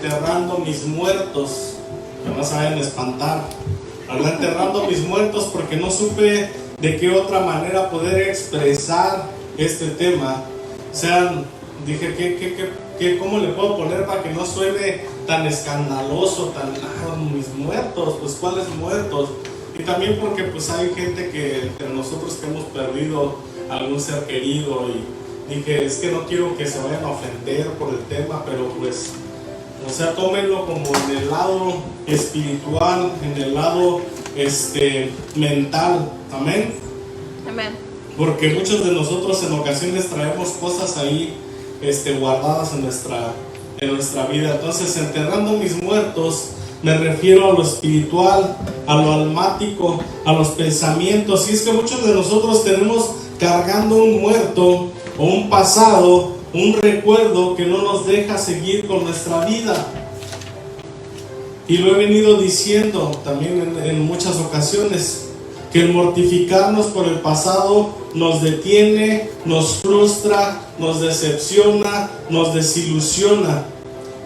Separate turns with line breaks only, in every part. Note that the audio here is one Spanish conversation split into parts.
enterrando mis muertos, que no se vayan a espantar, ¿verdad? Enterrando mis muertos porque no supe de qué otra manera poder expresar este tema. O sea, dije, ¿cómo le puedo poner para que no suene tan escandaloso, mis muertos? Pues ¿cuáles muertos? Y también porque pues hay gente que entre nosotros que hemos perdido algún ser querido, y dije, es que no quiero que se vayan a ofender por el tema, pero pues, o sea, tómenlo como en el lado espiritual, en el lado mental. Amén.
Amén.
Porque muchos de nosotros en ocasiones traemos cosas ahí guardadas en nuestra vida. Entonces, enterrando mis muertos, me refiero a lo espiritual, a lo almático, a los pensamientos. Y es que muchos de nosotros tenemos cargando un muerto o un pasado, un recuerdo que no nos deja seguir con nuestra vida. Y lo he venido diciendo también en muchas ocasiones, que el mortificarnos por el pasado nos detiene, nos frustra, nos decepciona, nos desilusiona,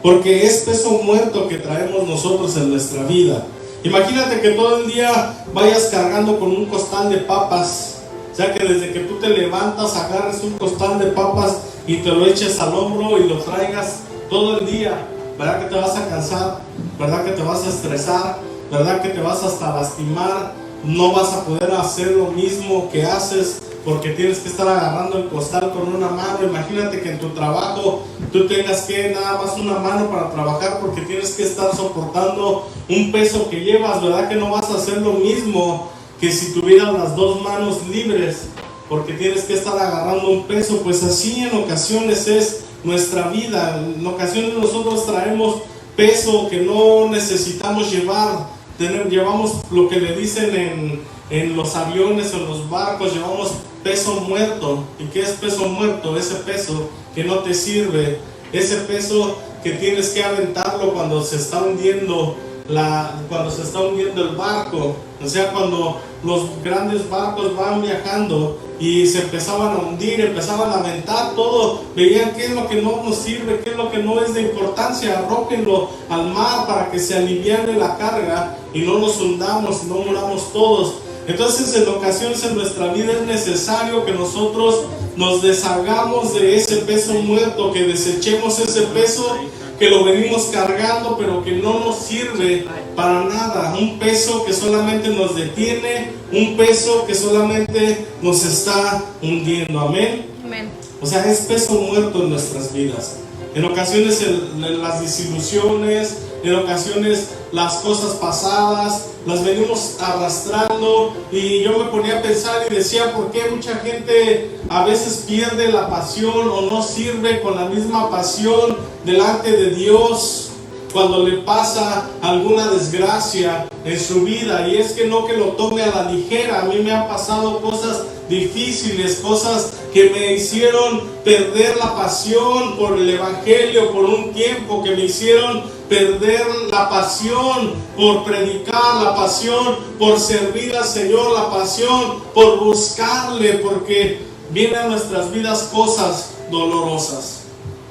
porque es peso muerto que traemos nosotros en nuestra vida. Imagínate que todo el día vayas cargando con un costal de papas, o sea, que desde que tú te levantas agarres un costal de papas y te lo eches al hombro y lo traigas todo el día. ¿Verdad que te vas a cansar? ¿Verdad que te vas a estresar? ¿Verdad que te vas hasta lastimar? No vas a poder hacer lo mismo que haces porque tienes que estar agarrando el costal con una mano. Imagínate que en tu trabajo tú tengas que nada más una mano para trabajar porque tienes que estar soportando un peso que llevas. ¿Verdad que no vas a hacer lo mismo que si tuvieras las dos manos libres? Porque tienes que estar agarrando un peso. Pues así en ocasiones es nuestra vida. En ocasiones nosotros traemos peso que no necesitamos llevar. Llevamos lo que le dicen en los aviones, en los barcos, llevamos peso muerto. ¿Y qué es peso muerto? Ese peso que no te sirve, ese peso que tienes que aventarlo cuando se está hundiendo el barco. O sea, cuando los grandes barcos van viajando y se empezaban a hundir, empezaban a aventar todo, veían qué es lo que no nos sirve, qué es lo que no es de importancia, arrójenlo al mar para que se aliviane la carga y no nos hundamos y no muramos todos. Entonces, en ocasiones en nuestra vida es necesario que nosotros nos deshagamos de ese peso muerto, que desechemos ese peso que lo venimos cargando pero que no nos sirve para nada, un peso que solamente nos detiene, un peso que solamente nos está hundiendo. Amén.
Amén.
O sea, es peso muerto en nuestras vidas. En ocasiones las desilusiones, en ocasiones las cosas pasadas, las venimos arrastrando. Y yo me ponía a pensar y decía, ¿por qué mucha gente a veces pierde la pasión o no sirve con la misma pasión delante de Dios cuando le pasa alguna desgracia en su vida? Y es que no que lo tome a la ligera. A mí me han pasado cosas difíciles, cosas que me hicieron perder la pasión por el evangelio por un tiempo, que me hicieron perder la pasión por predicar, la pasión por servir al Señor, la pasión por buscarle, porque vienen a nuestras vidas cosas dolorosas.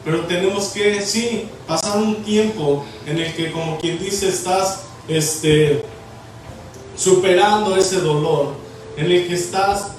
Pero tenemos que, sí, pasar un tiempo en el que, como quien dice, estás superando ese dolor, en el que estás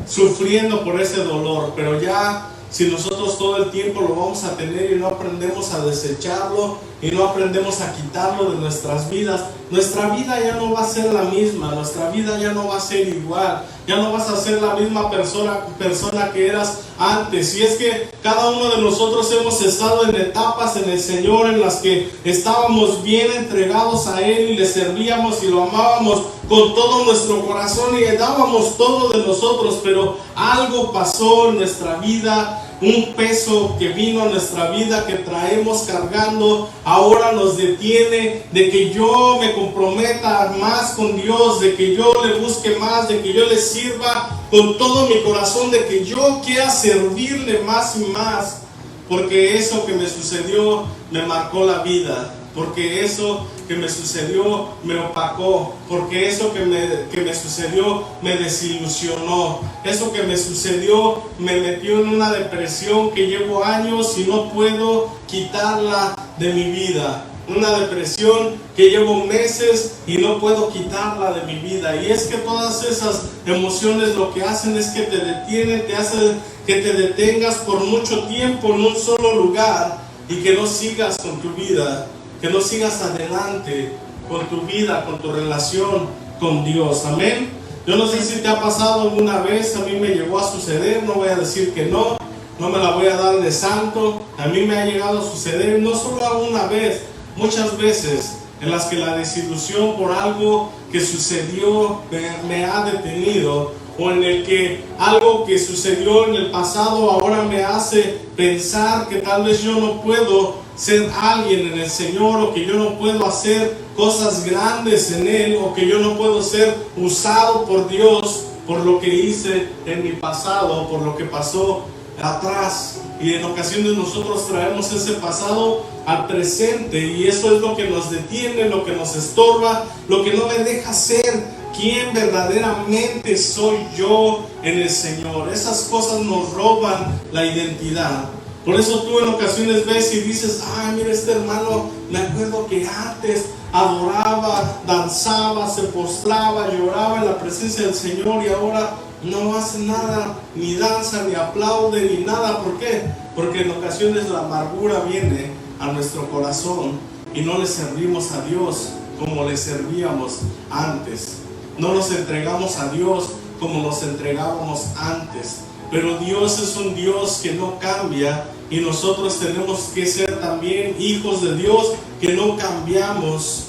sufriendo por ese dolor. Pero ya, si nosotros todo el tiempo lo vamos a tener y no aprendemos a desecharlo y no aprendemos a quitarlo de nuestras vidas, nuestra vida ya no va a ser la misma, nuestra vida ya no va a ser igual, ya no vas a ser la misma persona que eras antes. Y es que cada uno de nosotros hemos estado en etapas en el Señor en las que estábamos bien entregados a Él y le servíamos y lo amábamos con todo nuestro corazón y le dábamos todo de nosotros, pero algo pasó en nuestra vida. Un peso que vino a nuestra vida, que traemos cargando, ahora nos detiene de que yo me comprometa más con Dios, de que yo le busque más, de que yo le sirva con todo mi corazón, de que yo quiera servirle más y más, porque eso que me sucedió me marcó la vida. porque eso que me sucedió me opacó, porque eso que me sucedió me desilusionó, eso que me sucedió me metió en una depresión que llevo años y no puedo quitarla de mi vida. Una depresión que llevo meses y no puedo quitarla de mi vida. Y es que todas esas emociones lo que hacen es que te detienen, te hacen que te detengas por mucho tiempo en un solo lugar y que no sigas con tu vida, que no sigas adelante con tu vida, con tu relación con Dios. Amén. Yo no sé si te ha pasado alguna vez, a mí me llegó a suceder, no voy a decir que no me la voy a dar de santo. A mí me ha llegado a suceder, no solo una vez, muchas veces, en las que la desilusión por algo que sucedió me ha detenido, o en el que algo que sucedió en el pasado ahora me hace pensar que tal vez yo no puedo ser alguien en el Señor, o que yo no puedo hacer cosas grandes en Él, o que yo no puedo ser usado por Dios por lo que hice en mi pasado, por lo que pasó atrás. Y en ocasiones nosotros traemos ese pasado al presente, y eso es lo que nos detiene, lo que nos estorba, lo que no me deja ser quien verdaderamente soy yo en el Señor. Esas cosas nos roban la identidad. Por eso tú en ocasiones ves y dices: ay, mira, este hermano, me acuerdo que antes adoraba, danzaba, se postraba, lloraba en la presencia del Señor, y ahora no hace nada, ni danza, ni aplaude, ni nada. ¿Por qué? Porque en ocasiones la amargura viene a nuestro corazón y no le servimos a Dios como le servíamos antes. No nos entregamos a Dios como nos entregábamos antes. Pero Dios es un Dios que no cambia, y nosotros tenemos que ser también hijos de Dios que no cambiamos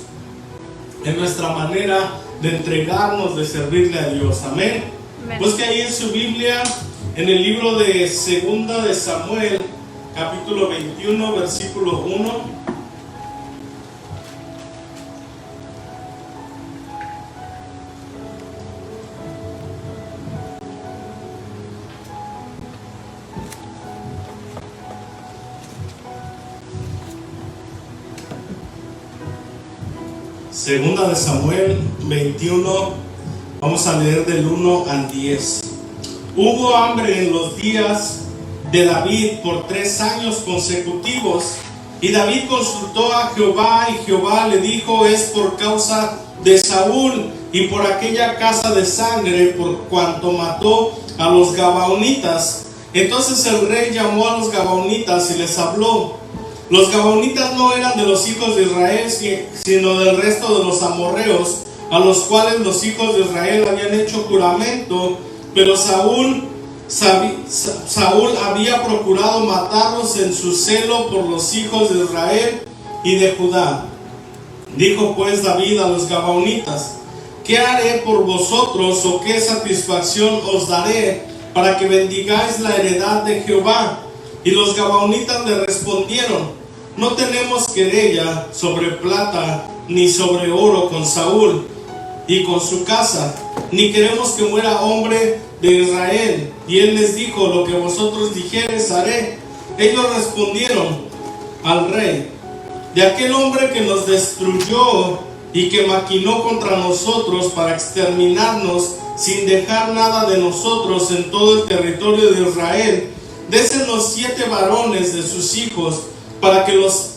en nuestra manera de entregarnos, de servirle a Dios. Amén. Busque ahí en su Biblia, en el libro de Segunda de Samuel, capítulo 21, versículo 1. Segunda de Samuel 21, vamos a leer del 1 al 10. Hubo hambre en los días de David por 3 años consecutivos, y David consultó a Jehová, y Jehová le dijo: es por causa de Saúl y por aquella casa de sangre, por cuanto mató a los gabaonitas. Entonces el rey llamó a los gabaonitas y les habló. Los gabaonitas no eran de los hijos de Israel, sino del resto de los amorreos, a los cuales los hijos de Israel habían hecho juramento, pero Saúl había procurado matarlos en su celo por los hijos de Israel y de Judá. Dijo pues David a los gabaonitas: ¿qué haré por vosotros, o qué satisfacción os daré para que bendigáis la heredad de Jehová? Y los gabaonitas le respondieron: no tenemos querella sobre plata ni sobre oro con Saúl y con su casa, ni queremos que muera hombre de Israel. Y él les dijo: lo que vosotros dijereis haré. Ellos respondieron al rey: de aquel hombre que nos destruyó y que maquinó contra nosotros para exterminarnos sin dejar nada de nosotros en todo el territorio de Israel, désenos 7 varones de sus hijos, para que los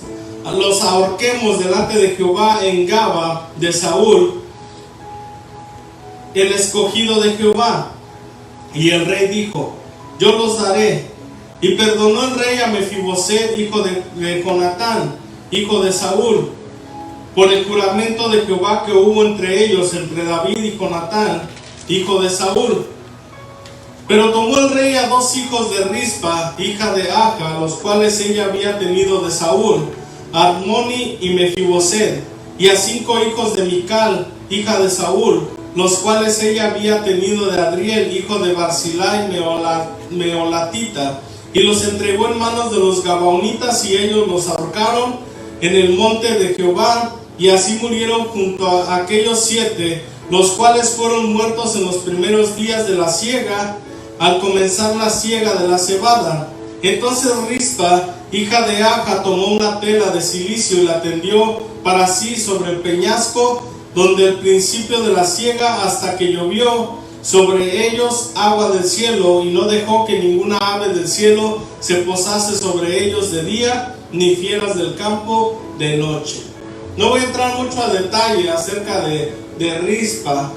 ahorquemos delante de Jehová en Gaba de Saúl, el escogido de Jehová. Y el rey dijo: yo los daré. Y perdonó el rey a Mefiboset, hijo de Jonatán, hijo de Saúl, por el juramento de Jehová que hubo entre ellos, entre David y Jonatán, hijo de Saúl. Pero tomó el rey a 2 hijos de Rispa, hija de Aja, los cuales ella había tenido de Saúl, Armoni y Mefiboset, y a 5 hijos de Mical, hija de Saúl, los cuales ella había tenido de Adriel, hijo de Barzillai Meolatita, y los entregó en manos de los gabaonitas, y ellos los ahorcaron en el monte de Jehová. Y así murieron junto a aquellos 7, los cuales fueron muertos en los primeros días de la siega, al comenzar la siega de la cebada. Entonces Rispa, hija de Aja, tomó una tela de cilicio y la tendió para sí sobre el peñasco, donde el principio de la siega, hasta que llovió sobre ellos agua del cielo, y no dejó que ninguna ave del cielo se posase sobre ellos de día, ni fieras del campo de noche. No voy a entrar mucho a detalle acerca de Rispa,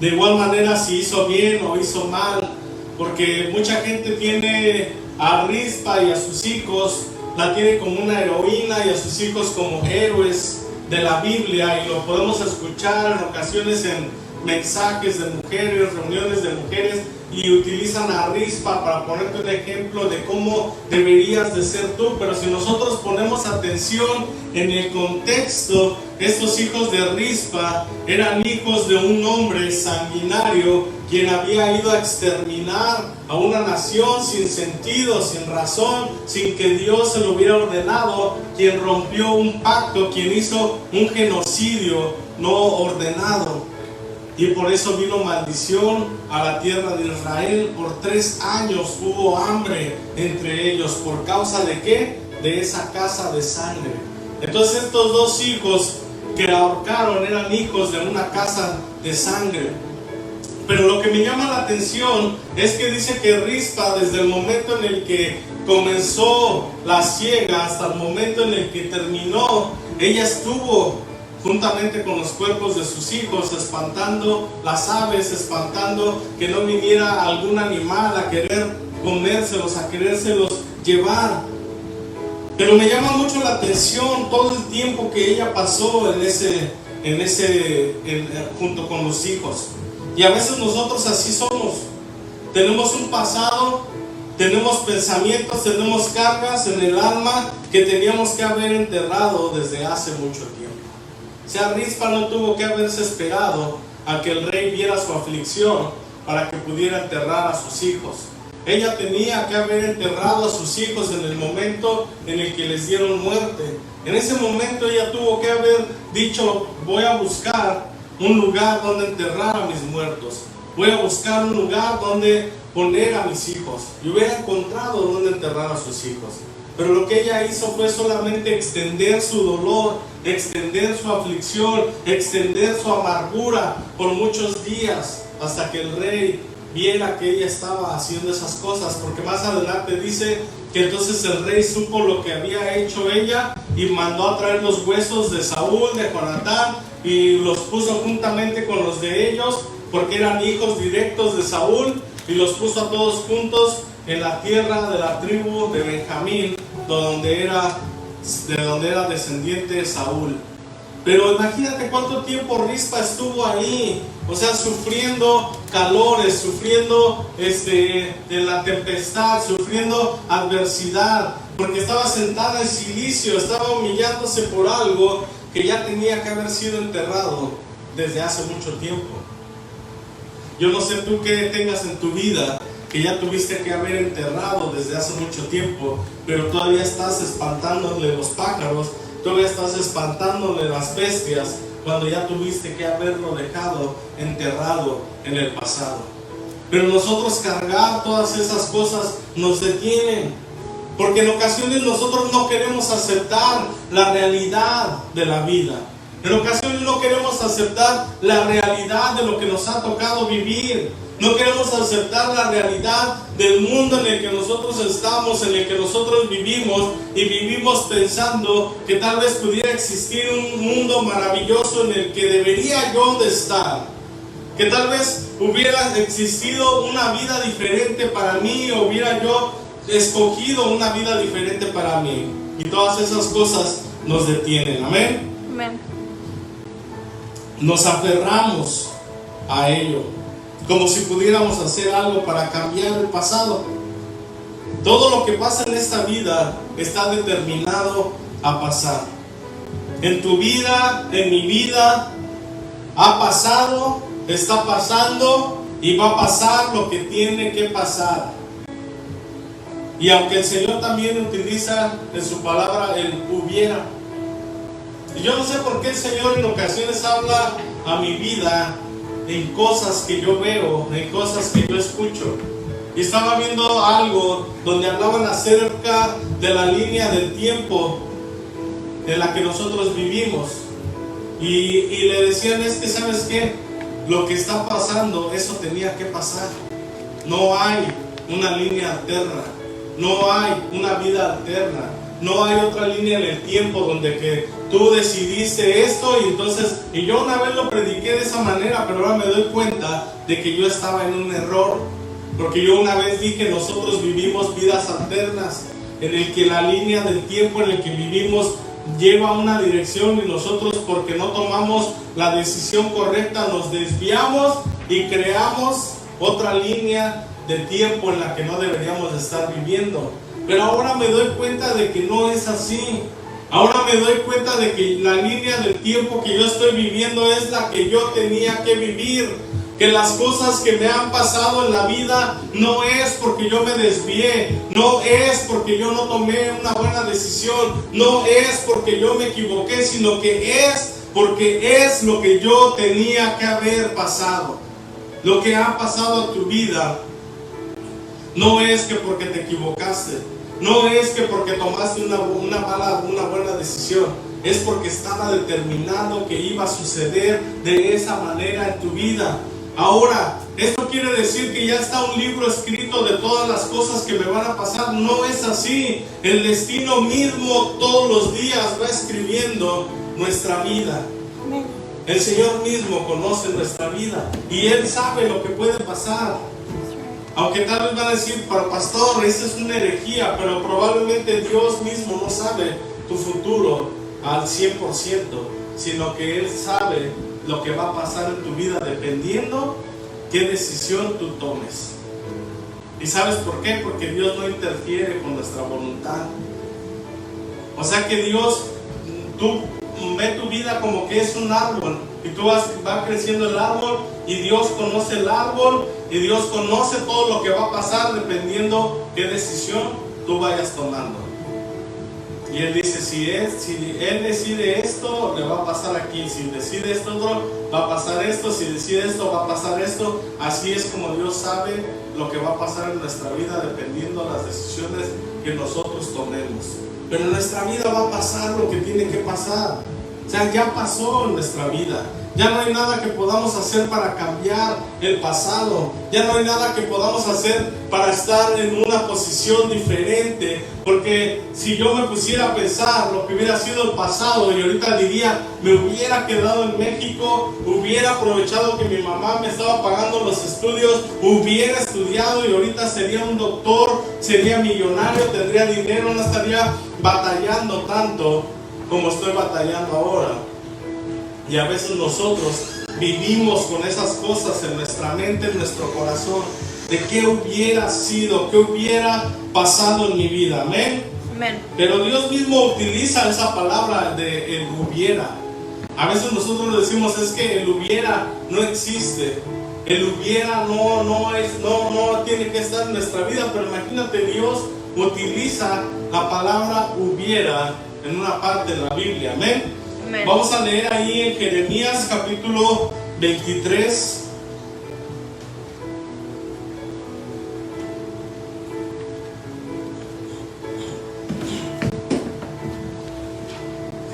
de igual manera si hizo bien o hizo mal, porque mucha gente tiene a Rispa y a sus hijos, la tiene como una heroína y a sus hijos como héroes de la Biblia, y lo podemos escuchar en ocasiones en mensajes de mujeres, reuniones de mujeres, y utilizan a Rispa para ponerte un ejemplo de cómo deberías de ser tú. Pero si nosotros ponemos atención en el contexto, estos hijos de Rispa eran hijos de un hombre sanguinario quien había ido a exterminar a una nación sin sentido, sin razón, sin que Dios se lo hubiera ordenado, quien rompió un pacto, quien hizo un genocidio no ordenado. Y por eso vino maldición a la tierra de Israel. Por 3 años hubo hambre entre ellos. ¿Por causa de qué? De esa casa de sangre. Entonces estos 2 hijos que ahorcaron eran hijos de una casa de sangre. Pero lo que me llama la atención es que dice que Rispa, desde el momento en el que comenzó la siega hasta el momento en el que terminó, ella estuvo juntamente con los cuerpos de sus hijos, espantando las aves, espantando que no viniera algún animal a querer comérselos, a querérselos llevar. Pero me llama mucho la atención todo el tiempo que ella pasó junto con los hijos. Y a veces nosotros así somos. Tenemos un pasado, tenemos pensamientos, tenemos cargas en el alma que teníamos que haber enterrado desde hace mucho tiempo. O sea, Rispa no tuvo que haberse esperado a que el rey viera su aflicción para que pudiera enterrar a sus hijos. Ella tenía que haber enterrado a sus hijos en el momento en el que les dieron muerte. En ese momento ella tuvo que haber dicho: voy a buscar un lugar donde enterrar a mis muertos. Voy a buscar un lugar donde poner a mis hijos. Y hubiera encontrado donde enterrar a sus hijos. Pero lo que ella hizo fue solamente extender su dolor, extender su aflicción, extender su amargura por muchos días, hasta que el rey viera que ella estaba haciendo esas cosas. Porque más adelante dice que entonces el rey supo lo que había hecho ella y mandó a traer los huesos de Saúl, de Jonatán, y los puso juntamente con los de ellos, porque eran hijos directos de Saúl, y los puso a todos juntos en la tierra de la tribu de Benjamín, de donde era descendiente de Saúl. Pero imagínate cuánto tiempo Rispa estuvo ahí, o sea, sufriendo calores, sufriendo de la tempestad, sufriendo adversidad, porque estaba sentada en silicio, estaba humillándose por algo que ya tenía que haber sido enterrado desde hace mucho tiempo. Yo no sé tú qué tengas en tu vida que ya tuviste que haber enterrado desde hace mucho tiempo, pero todavía estás espantándole los pájaros, todavía estás espantándole las bestias, cuando ya tuviste que haberlo dejado enterrado en el pasado. Pero nosotros cargar todas esas cosas nos detienen, porque en ocasiones nosotros no queremos aceptar la realidad de la vida. En ocasiones no queremos aceptar la realidad de lo que nos ha tocado vivir. No queremos aceptar la realidad del mundo en el que nosotros estamos, en el que nosotros vivimos, y vivimos pensando que tal vez pudiera existir un mundo maravilloso en el que debería yo de estar. Que tal vez hubiera existido una vida diferente para mí, o hubiera yo escogido una vida diferente para mí. Y todas esas cosas nos detienen. Amén.
Amén.
Nos aferramos a ello, como si pudiéramos hacer algo para cambiar el pasado. Todo lo que pasa en esta vida está determinado a pasar. En tu vida, en mi vida, ha pasado, está pasando y va a pasar lo que tiene que pasar. Y aunque el Señor también utiliza en su palabra el hubiera, y yo no sé por qué el Señor en ocasiones habla a mi vida en cosas que yo veo, en cosas que yo escucho. y estaba viendo algo donde hablaban acerca de la línea del tiempo en la que nosotros vivimos. Y le decían, es que ¿sabes qué? Lo que está pasando, eso tenía que pasar. No hay una línea alterna, no hay una vida alterna, no hay otra línea en el tiempo donde que tú decidiste esto y yo una vez lo prediqué de esa manera, pero ahora me doy cuenta de que yo estaba en un error, porque yo una vez dije, nosotros vivimos vidas alternas, en el que la línea del tiempo en el que vivimos lleva una dirección y nosotros, porque no tomamos la decisión correcta, nos desviamos y creamos otra línea de tiempo en la que no deberíamos de estar viviendo. Pero ahora me doy cuenta de que no es así. Ahora me doy cuenta de que la línea del tiempo que yo estoy viviendo es la que yo tenía que vivir. Que las cosas que me han pasado en la vida no es porque yo me desvié, no es porque yo no tomé una buena decisión, no es porque yo me equivoqué, sino que es porque es lo que yo tenía que haber pasado. Lo que ha pasado a tu vida no es que porque te equivocaste, no es que porque tomaste una buena decisión, es porque estaba determinado que iba a suceder de esa manera en tu vida. Ahora, esto quiere decir que ya está un libro escrito de todas las cosas que me van a pasar. No es así. El destino mismo todos los días va escribiendo nuestra vida. El Señor mismo conoce nuestra vida y Él sabe lo que puede pasar. Aunque tal vez van a decir, para pastor, esa es una herejía, pero probablemente Dios mismo no sabe tu futuro al 100%, sino que Él sabe lo que va a pasar en tu vida dependiendo qué decisión tú tomes. ¿Y sabes por qué? Porque Dios no interfiere con nuestra voluntad. O sea que Dios, tú ve tu vida como que es un árbol y tú va creciendo el árbol y Dios conoce el árbol y Dios conoce todo lo que va a pasar dependiendo qué decisión tú vayas tomando. Y Él dice, si Él decide esto, le va a pasar aquí. Si decide esto otro, va a pasar esto. Si decide esto, va a pasar esto. Así es como Dios sabe lo que va a pasar en nuestra vida dependiendo de las decisiones que nosotros tomemos. Pero en nuestra vida va a pasar lo que tiene que pasar. O sea, ya pasó en nuestra vida. Ya no hay nada que podamos hacer para cambiar el pasado. Ya no hay nada que podamos hacer para estar en una posición diferente. Porque si yo me pusiera a pensar lo que hubiera sido el pasado y ahorita diría, me hubiera quedado en México, hubiera aprovechado que mi mamá me estaba pagando los estudios, hubiera estudiado y ahorita sería un doctor, sería millonario, tendría dinero, no estaría batallando tanto como estoy batallando ahora. Y a veces nosotros vivimos con esas cosas en nuestra mente, en nuestro corazón, de qué hubiera sido, qué hubiera pasado en mi vida. Amén. Amén. Pero Dios mismo utiliza esa palabra de el hubiera. A veces nosotros decimos, es que el hubiera no existe. El hubiera no tiene que estar en nuestra vida. Pero imagínate, Dios utiliza la palabra hubiera en una parte de la Biblia. Amén. Amen. Vamos a leer ahí en Jeremías capítulo 23.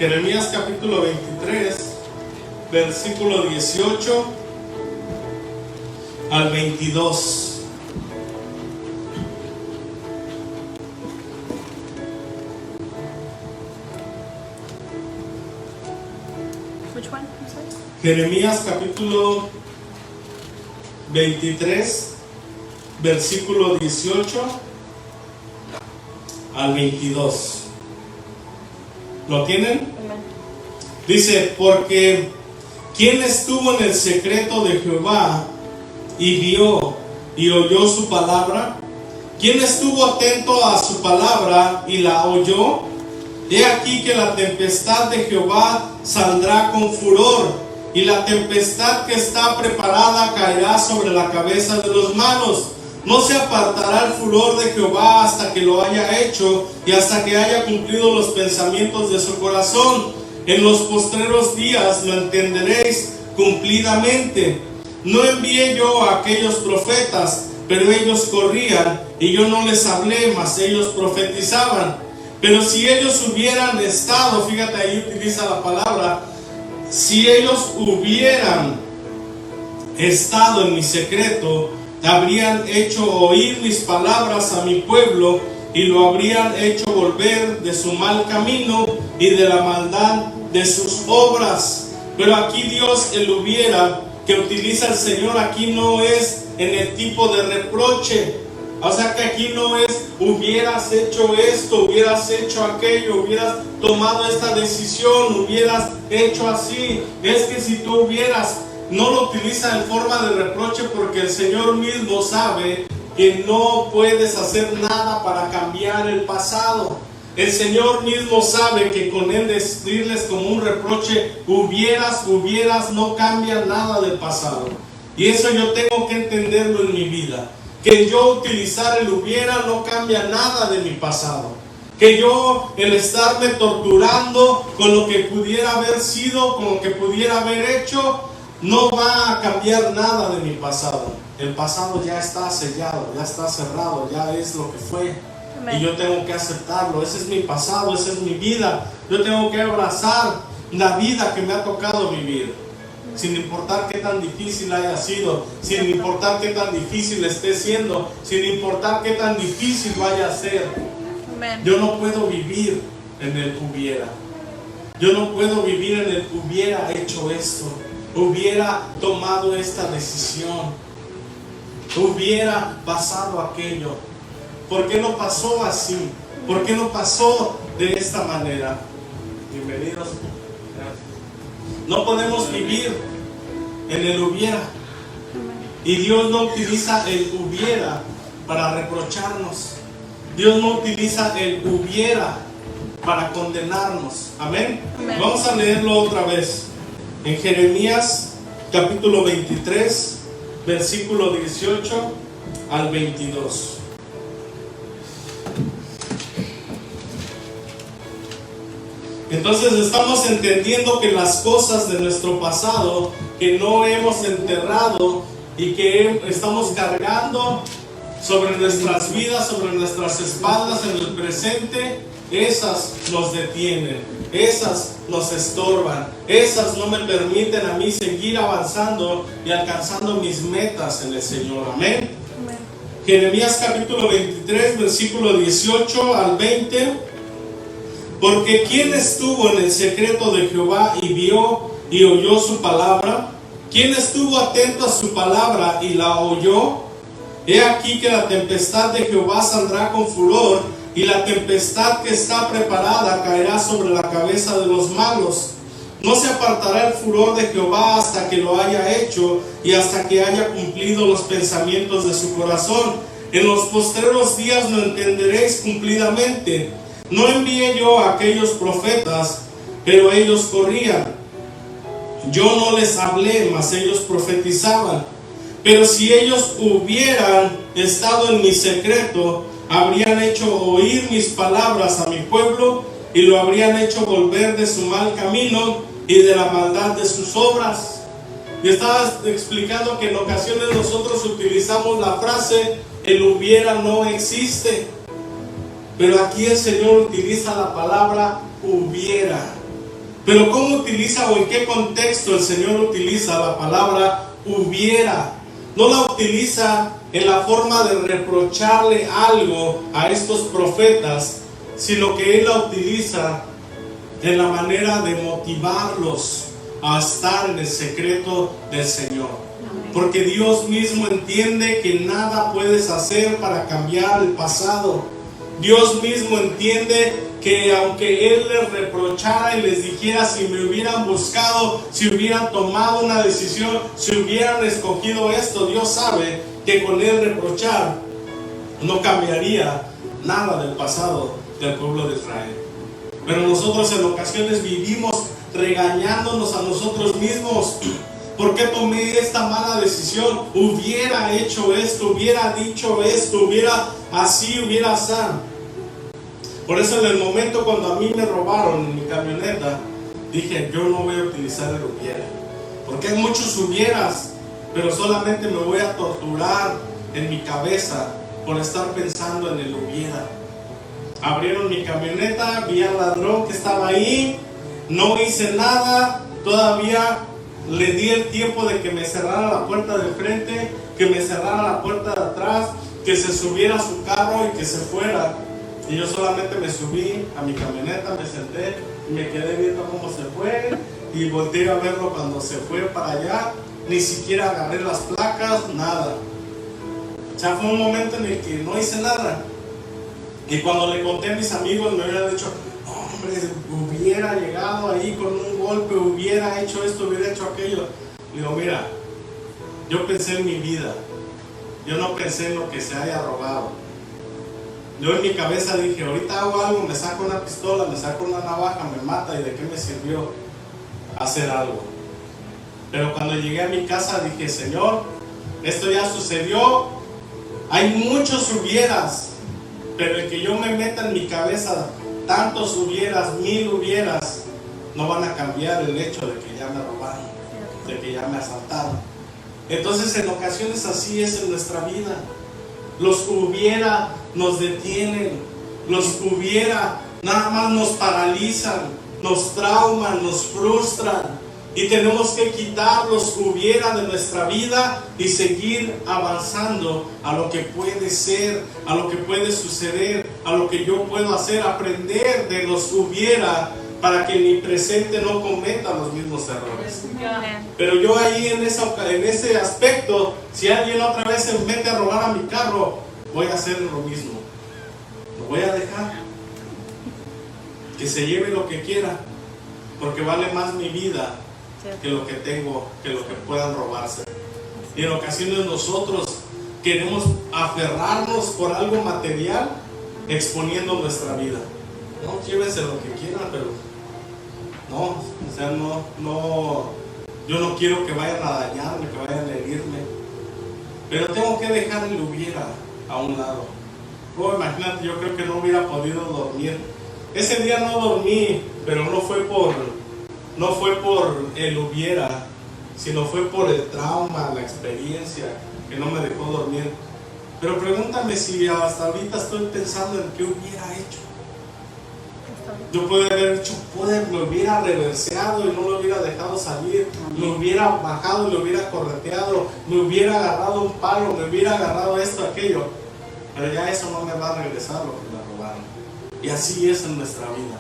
Jeremías capítulo 23, versículo 18 al 22. Jeremías capítulo 23, versículo 18 al 22. ¿Lo tienen? Dice, porque ¿quién estuvo en el secreto de Jehová y vio y oyó su palabra? ¿Quién estuvo atento a su palabra y la oyó? He aquí que la tempestad de Jehová saldrá con furor, y la tempestad que está preparada caerá sobre la cabeza de los malos. No se apartará el furor de Jehová hasta que lo haya hecho y hasta que haya cumplido los pensamientos de su corazón. En los postreros días lo entenderéis cumplidamente. No envié yo a aquellos profetas, pero ellos corrían, y yo no les hablé, mas ellos profetizaban. Pero si ellos hubieran estado, fíjate, ahí utiliza la palabra, si ellos hubieran estado en mi secreto, habrían hecho oír mis palabras a mi pueblo, y lo habrían hecho volver de su mal camino y de la maldad de sus obras. Pero aquí Dios, el hubiera que utiliza el Señor, aquí no es en el tipo de reproche. O sea que aquí no es hubieras hecho esto, hubieras hecho aquello, hubieras tomado esta decisión, hubieras hecho así. Es que si tú hubieras, no lo utiliza en forma de reproche, porque el Señor mismo sabe que no puedes hacer nada para cambiar el pasado. El Señor mismo sabe que con Él decirles como un reproche, hubieras, no cambia nada del pasado. Y eso yo tengo que entenderlo en mi vida. Que yo utilizar el hubiera no cambia nada de mi pasado. Que yo, el estarme torturando con lo que pudiera haber sido, con lo que pudiera haber hecho, no va a cambiar nada de mi pasado. El pasado ya está sellado, ya está cerrado, ya es lo que fue. Amén. Y yo tengo que aceptarlo. Ese es mi pasado, esa es mi vida. Yo tengo que abrazar la vida que me ha tocado vivir, sin importar qué tan difícil haya sido, sin importar qué tan difícil esté siendo, sin importar qué tan difícil vaya a ser. Amén. Yo no puedo vivir en el hubiera. Yo no puedo vivir en el hubiera hecho esto, hubiera tomado esta decisión, hubiera pasado aquello. ¿Por qué no pasó así? ¿Por qué no pasó de esta manera? Bienvenidos. No podemos vivir en el hubiera. Y Dios no utiliza el hubiera para reprocharnos. Dios no utiliza el hubiera para condenarnos. Amén. Amén. Vamos a leerlo otra vez. En Jeremías capítulo 23, versículo 18 al 22. Entonces estamos entendiendo que las cosas de nuestro pasado que no hemos enterrado y que estamos cargando sobre nuestras vidas, sobre nuestras espaldas en el presente, esas nos detienen, esas nos estorban, esas no me permiten a mí seguir avanzando y alcanzando mis metas en el Señor. Amén. Amén. Jeremías capítulo 23, versículo 18 al 20. Porque ¿quién estuvo en el secreto de Jehová y vio y oyó su palabra? ¿Quién estuvo atento a su palabra y la oyó? He aquí que la tempestad de Jehová saldrá con furor, y la tempestad que está preparada caerá sobre la cabeza de los malos. No se apartará el furor de Jehová hasta que lo haya hecho y hasta que haya cumplido los pensamientos de su corazón. En los postreros días lo entenderéis cumplidamente. No envié yo a aquellos profetas, pero ellos corrían. Yo no les hablé, mas ellos profetizaban. Pero si ellos hubieran estado en mi secreto, habrían hecho oír mis palabras a mi pueblo, y lo habrían hecho volver de su mal camino y de la maldad de sus obras. Y estaba explicando que en ocasiones nosotros utilizamos la frase, el hubiera no existe. Pero aquí el Señor utiliza la palabra hubiera. Pero ¿cómo utiliza o en qué contexto el Señor utiliza la palabra hubiera? No la utiliza en la forma de reprocharle algo a estos profetas, sino que Él la utiliza en la manera de motivarlos a estar en el secreto del Señor. Porque Dios mismo entiende que nada puedes hacer para cambiar el pasado. Dios mismo entiende que aunque Él les reprochara y les dijera, si me hubieran buscado, si hubieran tomado una decisión, si hubieran escogido esto, Dios sabe que con Él reprochar no cambiaría nada del pasado del pueblo de Israel. Pero nosotros en ocasiones vivimos regañándonos a nosotros mismos. ¿Por qué tomé esta mala decisión? Hubiera hecho esto, hubiera dicho esto, hubiera así, hubiera así. Por eso en el momento cuando a mí me robaron en mi camioneta, dije, yo no voy a utilizar el hubiera. Porque hay muchos hubieras, pero solamente me voy a torturar en mi cabeza por estar pensando en el hubiera. Abrieron mi camioneta, vi al ladrón que estaba ahí, no hice nada, todavía le di el tiempo de que me cerrara la puerta de frente, que me cerrara la puerta de atrás, que se subiera a su carro y que se fuera. Y yo solamente me subí a mi camioneta, me senté y me quedé viendo cómo se fue y volteé a verlo cuando se fue para allá. Ni siquiera agarré las placas, nada. O sea, fue un momento en el que no hice nada. Y cuando le conté a mis amigos me hubieran dicho, hombre, hubiera llegado ahí con un golpe, hubiera hecho esto, hubiera hecho aquello. Le digo, mira, yo pensé en mi vida, yo no pensé en lo que se haya robado. Yo en mi cabeza dije, ahorita hago algo, me saco una pistola, me saco una navaja, me mata, ¿y de qué me sirvió hacer algo? Pero cuando llegué a mi casa dije, Señor, esto ya sucedió, hay muchos hubieras, pero el que yo me meta en mi cabeza tantos hubieras, 1000 hubieras, no van a cambiar el hecho de que ya me robaron, de que ya me asaltaron. Entonces en ocasiones así es en nuestra vida. Los hubiera nos detienen, los hubiera nada más nos paralizan, nos trauman, nos frustran. Y tenemos que quitar los hubiera de nuestra vida y seguir avanzando a lo que puede ser, a lo que puede suceder, a lo que yo puedo hacer, aprender de los hubiera para que mi presente no cometa los mismos errores. Pero yo ahí en ese aspecto, si alguien otra vez se mete a robar a mi carro, voy a hacer lo mismo. Lo voy a dejar. Que se lleve lo que quiera, porque vale más mi vida que lo que tengo, que lo que puedan robarse. Y en ocasiones nosotros queremos aferrarnos por algo material, exponiendo nuestra vida. No, llévense lo que quieran, pero no, o sea, no, yo no quiero que vayan a dañarme, que vayan a herirme, pero tengo que dejar el hubiera a un lado. Oh, imagínate, yo creo que no hubiera podido dormir. Ese día no dormí, pero no fue por el hubiera, sino fue por el trauma, la experiencia que no me dejó dormir. Pero pregúntame si hasta ahorita estoy pensando en qué hubiera hecho. Yo pude haber hecho, lo hubiera reverseado y no lo hubiera dejado salir, lo hubiera bajado y lo hubiera correteado, me hubiera agarrado un palo, me hubiera agarrado esto, aquello. Pero ya eso no me va a regresar lo que me robaron. Y así es en nuestra vida.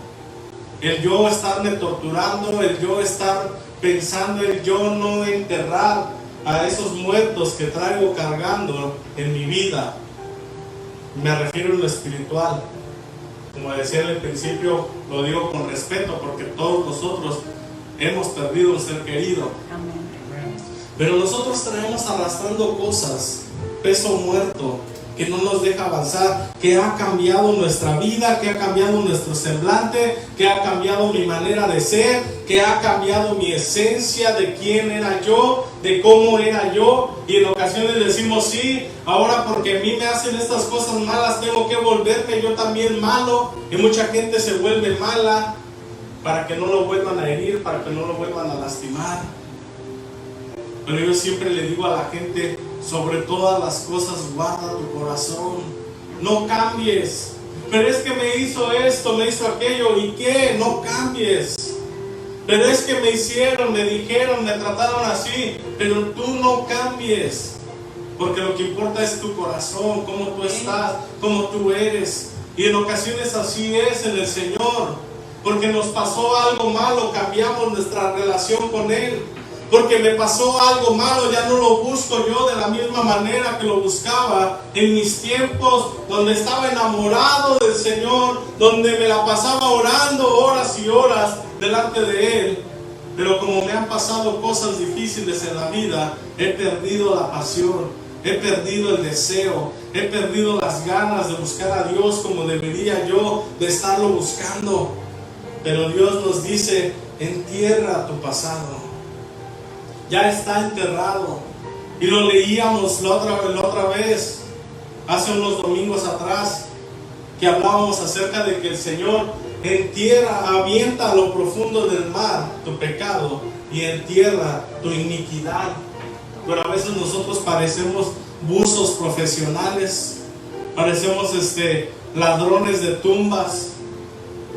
El yo estarme torturando, el yo estar pensando, el yo no enterrar a esos muertos que traigo cargando en mi vida. Me refiero a lo espiritual. Como decía en el principio, lo digo con respeto porque todos nosotros hemos perdido un ser querido. Pero nosotros traemos arrastrando cosas, peso muerto, que no nos deja avanzar, que ha cambiado nuestra vida, que ha cambiado nuestro semblante, que ha cambiado mi manera de ser, que ha cambiado mi esencia de quién era yo, de cómo era yo. Y en ocasiones decimos, sí, ahora porque a mí me hacen estas cosas malas tengo que volverme yo también malo. Y mucha gente se vuelve mala para que no lo vuelvan a herir, para que no lo vuelvan a lastimar. Pero yo siempre le digo a la gente, sobre todas las cosas guarda tu corazón, no cambies. Pero es que me hizo esto, me hizo aquello, ¿y qué? No cambies. Pero es que me hicieron, me dijeron, me trataron así, pero tú no cambies, porque lo que importa es tu corazón, cómo tú estás, cómo tú eres. Y en ocasiones así es en el Señor, porque nos pasó algo malo, cambiamos nuestra relación con Él. Porque me pasó algo malo, ya no lo busco yo de la misma manera que lo buscaba en mis tiempos, donde estaba enamorado del Señor, donde me la pasaba orando horas y horas delante de Él. Pero como me han pasado cosas difíciles en la vida, he perdido la pasión, he perdido el deseo, he perdido las ganas de buscar a Dios como debería yo de estarlo buscando. Pero Dios nos dice, entierra tu pasado. Ya está enterrado. Y lo leíamos la otra vez, hace unos domingos atrás, que hablábamos acerca de que el Señor entierra, avienta a lo profundo del mar tu pecado y entierra tu iniquidad. Pero a veces nosotros parecemos buzos profesionales, parecemos ladrones de tumbas,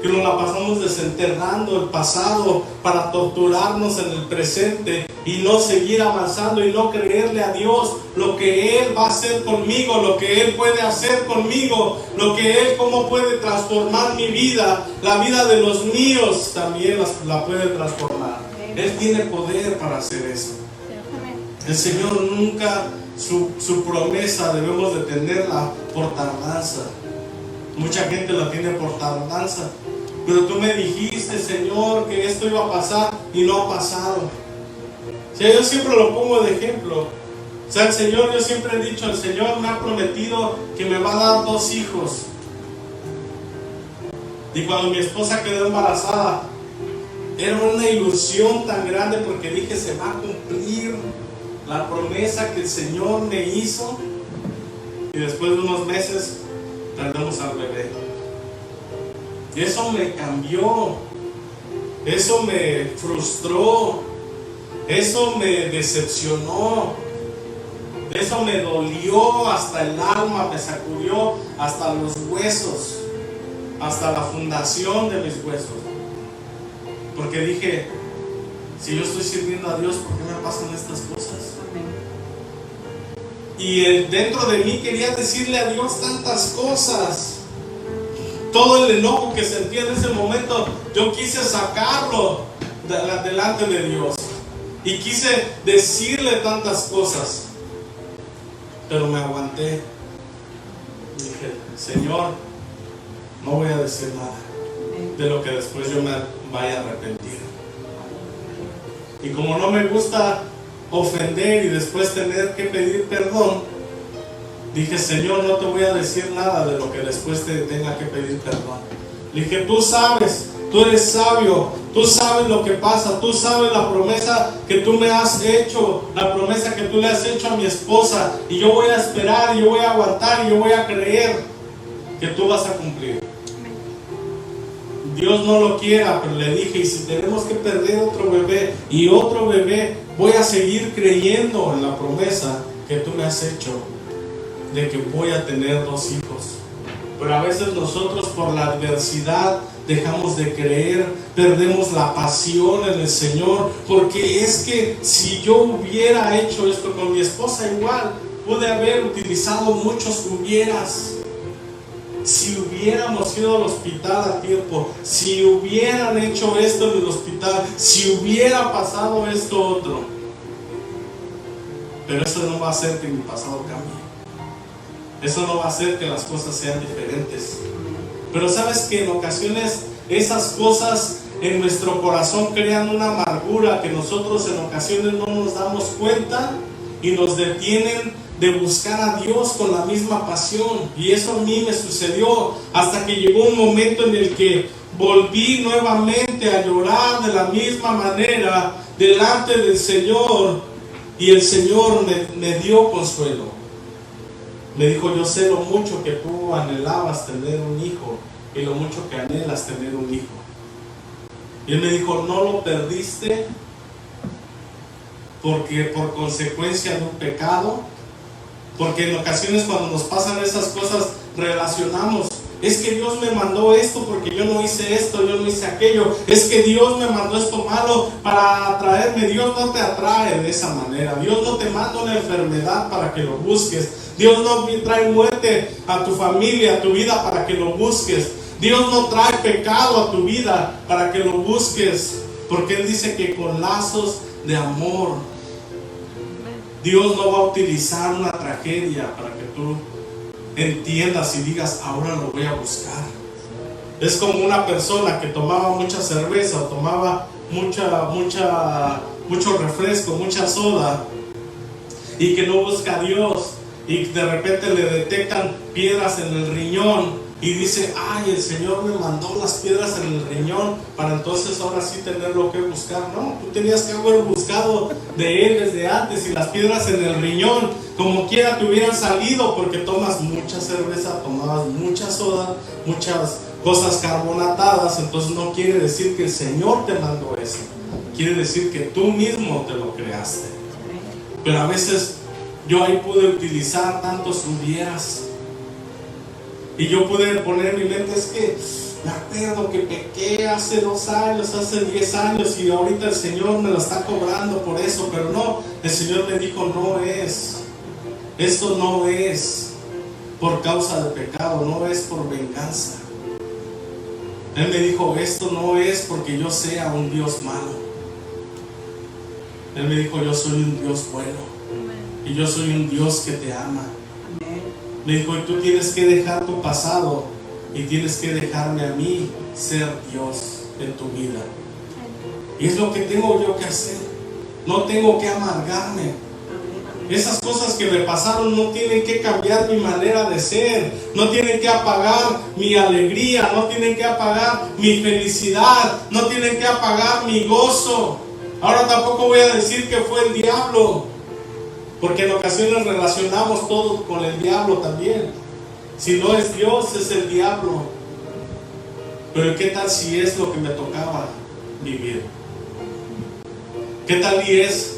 que nos la pasamos desenterrando el pasado para torturarnos en el presente y no seguir avanzando y no creerle a Dios lo que Él va a hacer conmigo, lo que Él puede hacer conmigo, lo que Él, cómo puede transformar mi vida, la vida de los míos también la puede transformar. Él tiene poder para hacer eso. El Señor nunca, su promesa debemos de tenerla por tardanza. Mucha gente la tiene por tardanza. Pero tú me dijiste, Señor, que esto iba a pasar y no ha pasado. O sea, yo siempre lo pongo de ejemplo. O sea, el Señor, yo siempre he dicho, el Señor me ha prometido que me va a dar 2 hijos. Y cuando mi esposa quedó embarazada, era una ilusión tan grande porque dije, se va a cumplir la promesa que el Señor me hizo. Y después de unos meses, perdemos al bebé. Y eso me cambió, eso me frustró, eso me decepcionó, eso me dolió hasta el alma, me sacudió hasta los huesos, hasta la fundación de mis huesos. Porque dije, si yo estoy sirviendo a Dios, ¿por qué me pasan estas cosas? Y dentro de mí quería decirle a Dios tantas cosas. Todo el enojo que sentía en ese momento, yo quise sacarlo delante de Dios. Y quise decirle tantas cosas. Pero me aguanté. Dije, Señor, no voy a decir nada de lo que después yo me vaya a arrepentir. Y como no me gusta ofender y después tener que pedir perdón, dije, Señor, no te voy a decir nada de lo que después te tenga que pedir perdón. Le dije, tú sabes, tú eres sabio, tú sabes lo que pasa, tú sabes la promesa que tú me has hecho, la promesa que tú le has hecho a mi esposa, y yo voy a esperar, y yo voy a aguantar, y yo voy a creer que tú vas a cumplir. Dios no lo quiera, pero le dije, y si tenemos que perder otro bebé y otro bebé, voy a seguir creyendo en la promesa que tú me has hecho de que voy a tener 2 hijos. Pero a veces nosotros por la adversidad dejamos de creer, perdemos la pasión en el Señor, porque es que si yo hubiera hecho esto con mi esposa, igual pude haber utilizado muchos hubieras. Si hubiéramos ido al hospital a tiempo, si hubieran hecho esto en el hospital, si hubiera pasado esto otro. Pero eso no va a hacer que mi pasado cambie. Eso no va a hacer que las cosas sean diferentes. Pero sabes que en ocasiones esas cosas en nuestro corazón crean una amargura que nosotros en ocasiones no nos damos cuenta y nos detienen de buscar a Dios con la misma pasión. Y eso a mí me sucedió hasta que llegó un momento en el que volví nuevamente a llorar de la misma manera delante del Señor, y el Señor me dio consuelo. Me dijo, yo sé lo mucho que tú anhelabas tener un hijo y lo mucho que anhelas tener un hijo. Y Él me dijo, no lo perdiste porque por consecuencia de un pecado. Porque en ocasiones cuando nos pasan esas cosas relacionamos, es que Dios me mandó esto porque yo no hice esto, yo no hice aquello, es que Dios me mandó esto malo para atraerme. Dios no te atrae de esa manera. Dios no te manda una enfermedad para que lo busques. Dios no trae muerte a tu familia, a tu vida para que lo busques. Dios no trae pecado a tu vida para que lo busques, porque Él dice que con lazos de amor. Dios no va a utilizar una tragedia para que tú entiendas y digas, ahora lo voy a buscar. Es como una persona que tomaba mucha cerveza o tomaba mucho refresco, mucha soda, y que no busca a Dios, y de repente le detectan piedras en el riñón y dice, ay, el Señor me mandó las piedras en el riñón para entonces ahora sí tener lo que buscar. No, tú tenías que haber buscado de Él desde antes, y las piedras en el riñón como quiera te hubieran salido, porque tomas mucha cerveza, tomabas mucha soda, muchas cosas carbonatadas. Entonces no quiere decir que el Señor te mandó eso, quiere decir que tú mismo te lo creaste. Pero a veces yo ahí pude utilizar tantos hubieras. Y yo pude poner en mi mente, es que me acuerdo que pequé hace 2 años, hace 10 años, y ahorita el Señor me lo está cobrando por eso. Pero no, el Señor me dijo, no es, esto no es por causa de pecado, no es por venganza. Él me dijo, esto no es porque yo sea un Dios malo. Él me dijo, yo soy un Dios bueno. Y yo soy un Dios que te ama. Me dijo, y tú tienes que dejar tu pasado y tienes que dejarme a mí ser Dios en tu vida. Y es lo que tengo yo que hacer. No tengo que amargarme. Esas cosas que me pasaron no tienen que cambiar mi manera de ser, no tienen que apagar mi alegría, no tienen que apagar mi felicidad, no tienen que apagar mi gozo. Ahora tampoco voy a decir que fue el diablo, porque en ocasiones relacionamos todo con el diablo también. Si no es Dios, es el diablo. Pero ¿qué tal si es lo que me tocaba vivir? ¿Qué tal y es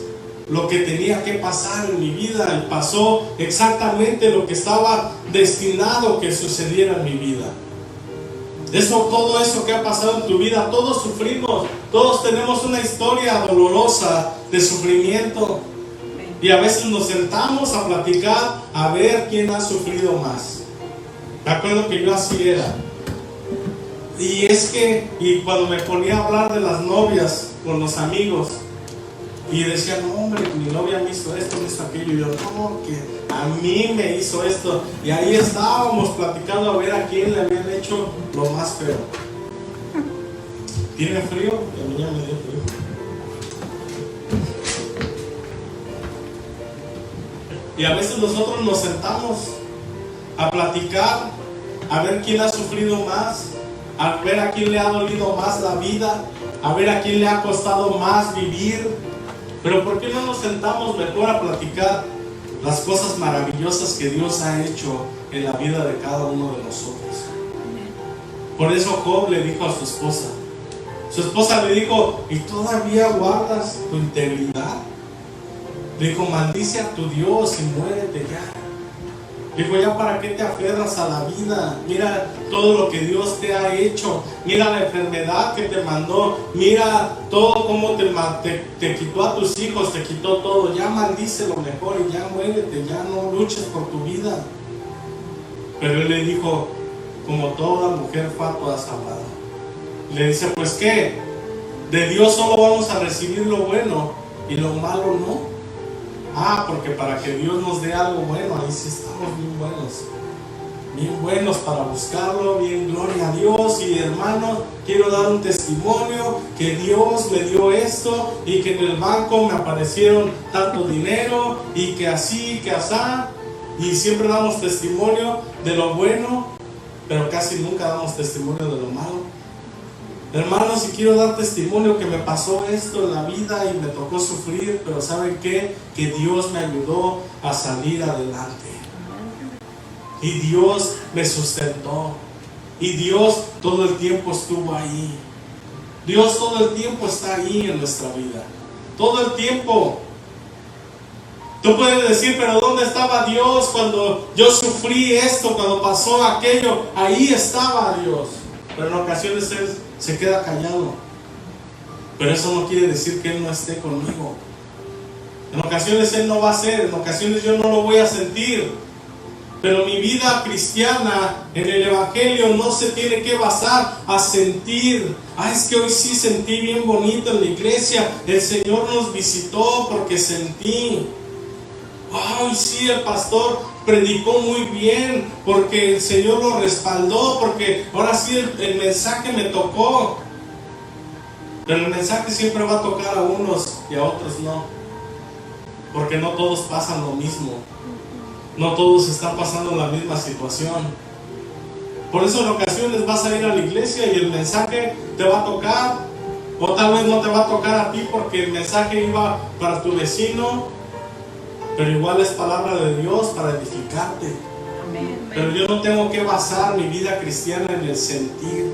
lo que tenía que pasar en mi vida? Y pasó exactamente lo que estaba destinado que sucediera en mi vida. Todo eso que ha pasado en tu vida, todos sufrimos, todos tenemos una historia dolorosa de sufrimiento. Y a veces nos sentamos a platicar a ver quién ha sufrido más. Me acuerdo que yo así era. Y cuando me ponía a hablar de las novias con los amigos, y decían, no, hombre, mi novia me hizo esto, me hizo aquello. Y yo, no, que a mí me hizo esto. Y ahí estábamos platicando a ver a quién le habían hecho lo más feo. ¿Tiene frío? A mí ya me dio frío. Y a veces nosotros nos sentamos a platicar, a ver quién ha sufrido más, a ver a quién le ha dolido más la vida, a ver a quién le ha costado más vivir. Pero ¿por qué no nos sentamos mejor a platicar las cosas maravillosas que Dios ha hecho en la vida de cada uno de nosotros? Por eso Job le dijo a su esposa le dijo, ¿y todavía guardas tu integridad? Le dijo, maldice a tu Dios y muérete ya. Dijo, ya para qué te aferras a la vida. Mira todo lo que Dios te ha hecho. Mira la enfermedad que te mandó. Mira todo cómo te quitó a tus hijos, te quitó todo. Ya maldice lo mejor y ya muérete, ya no luches por tu vida. Pero él le dijo, como toda mujer fatua salvada. Le dice, pues qué, de Dios solo vamos a recibir lo bueno y lo malo no. Porque para que Dios nos dé algo bueno, ahí sí estamos bien buenos para buscarlo, bien, gloria a Dios. Y hermanos, quiero dar un testimonio que Dios me dio esto y que en el banco me aparecieron tanto dinero y que así, que asá. Y siempre damos testimonio de lo bueno, pero casi nunca damos testimonio de lo malo. Hermanos, si quiero dar testimonio que me pasó esto en la vida y me tocó sufrir, pero ¿saben qué? Que Dios me ayudó a salir adelante. Y Dios me sustentó. Y Dios todo el tiempo estuvo ahí. Dios todo el tiempo está ahí en nuestra vida. Todo el tiempo. Tú puedes decir, pero ¿dónde estaba Dios cuando yo sufrí esto, cuando pasó aquello? Ahí estaba Dios. Pero en ocasiones Él se queda callado. Pero eso no quiere decir que Él no esté conmigo. En ocasiones Él no va a ser, en ocasiones yo no lo voy a sentir. Pero mi vida cristiana en el Evangelio no se tiene que basar a sentir. Es que hoy sí sentí bien bonito en la iglesia. El Señor nos visitó porque sentí. Ay, sí, el pastor predicó muy bien porque el Señor lo respaldó, porque ahora sí el mensaje me tocó. Pero el mensaje siempre va a tocar a unos y a otros no, porque no todos pasan lo mismo, no todos están pasando la misma situación. Por eso en ocasiones vas a ir a la iglesia y el mensaje te va a tocar, o tal vez no te va a tocar a ti porque el mensaje iba para tu vecino, pero igual es palabra de Dios para edificarte. Amén. Pero yo no tengo que basar mi vida cristiana en el sentir.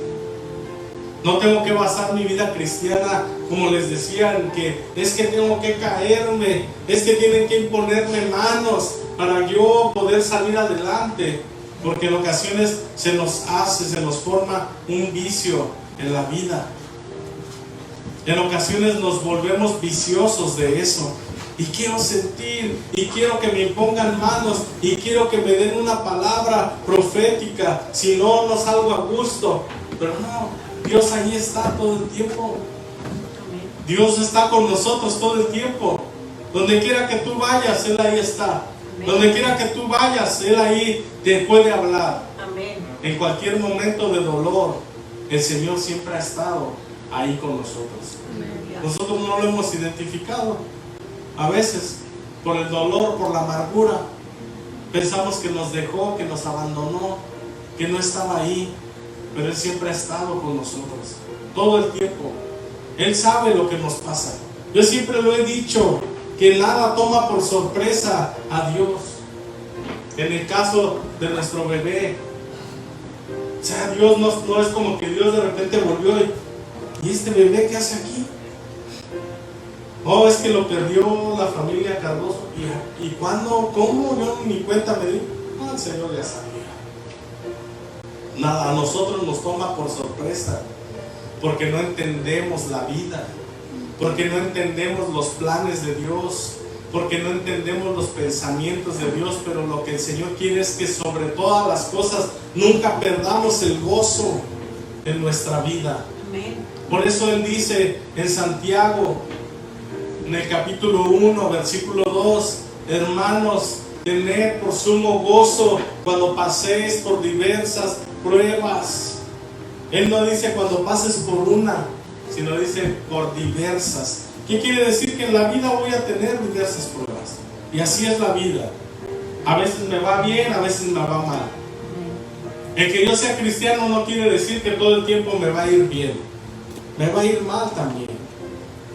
No tengo que basar mi vida cristiana, como les decía, en que es que tengo que caerme, es que tienen que imponerme manos para yo poder salir adelante. Porque en ocasiones se nos forma un vicio en la vida. En ocasiones nos volvemos viciosos de eso. Y quiero sentir, y quiero que me impongan manos, y quiero que me den una palabra profética. Si no, no salgo a gusto. Pero no, Dios ahí está todo el tiempo. Dios está con nosotros todo el tiempo. Donde quiera que tú vayas, Él ahí está. Donde quiera que tú vayas, Él ahí te puede hablar. Amén. En cualquier momento de dolor, el Señor siempre ha estado ahí con nosotros. Amén. Nosotros no lo hemos identificado. A veces, por el dolor, por la amargura, pensamos que nos dejó, que nos abandonó, que no estaba ahí. Pero Él siempre ha estado con nosotros, todo el tiempo. Él sabe lo que nos pasa. Yo siempre lo he dicho, que nada toma por sorpresa a Dios. En el caso de nuestro bebé, o sea, Dios no es como que Dios de repente volvió y ¿este bebé qué hace aquí? Oh, es que lo perdió la familia Cardoso. ¿Y cuándo? ¿Cómo? Yo ni cuenta me di. No, el Señor ya sabía. Nada, a nosotros nos toma por sorpresa, porque no entendemos la vida, porque no entendemos los planes de Dios, porque no entendemos los pensamientos de Dios. Pero lo que el Señor quiere es que sobre todas las cosas nunca perdamos el gozo en nuestra vida. Amén. Por eso Él dice en Santiago, en el capítulo 1, versículo 2, hermanos, tened por sumo gozo cuando paséis por diversas pruebas. Él no dice cuando pases por una, sino dice por diversas. ¿Qué quiere decir? Que en la vida voy a tener diversas pruebas. Y así es la vida. A veces me va bien, a veces me va mal. El que yo sea cristiano no quiere decir que todo el tiempo me va a ir bien. Me va a ir mal también.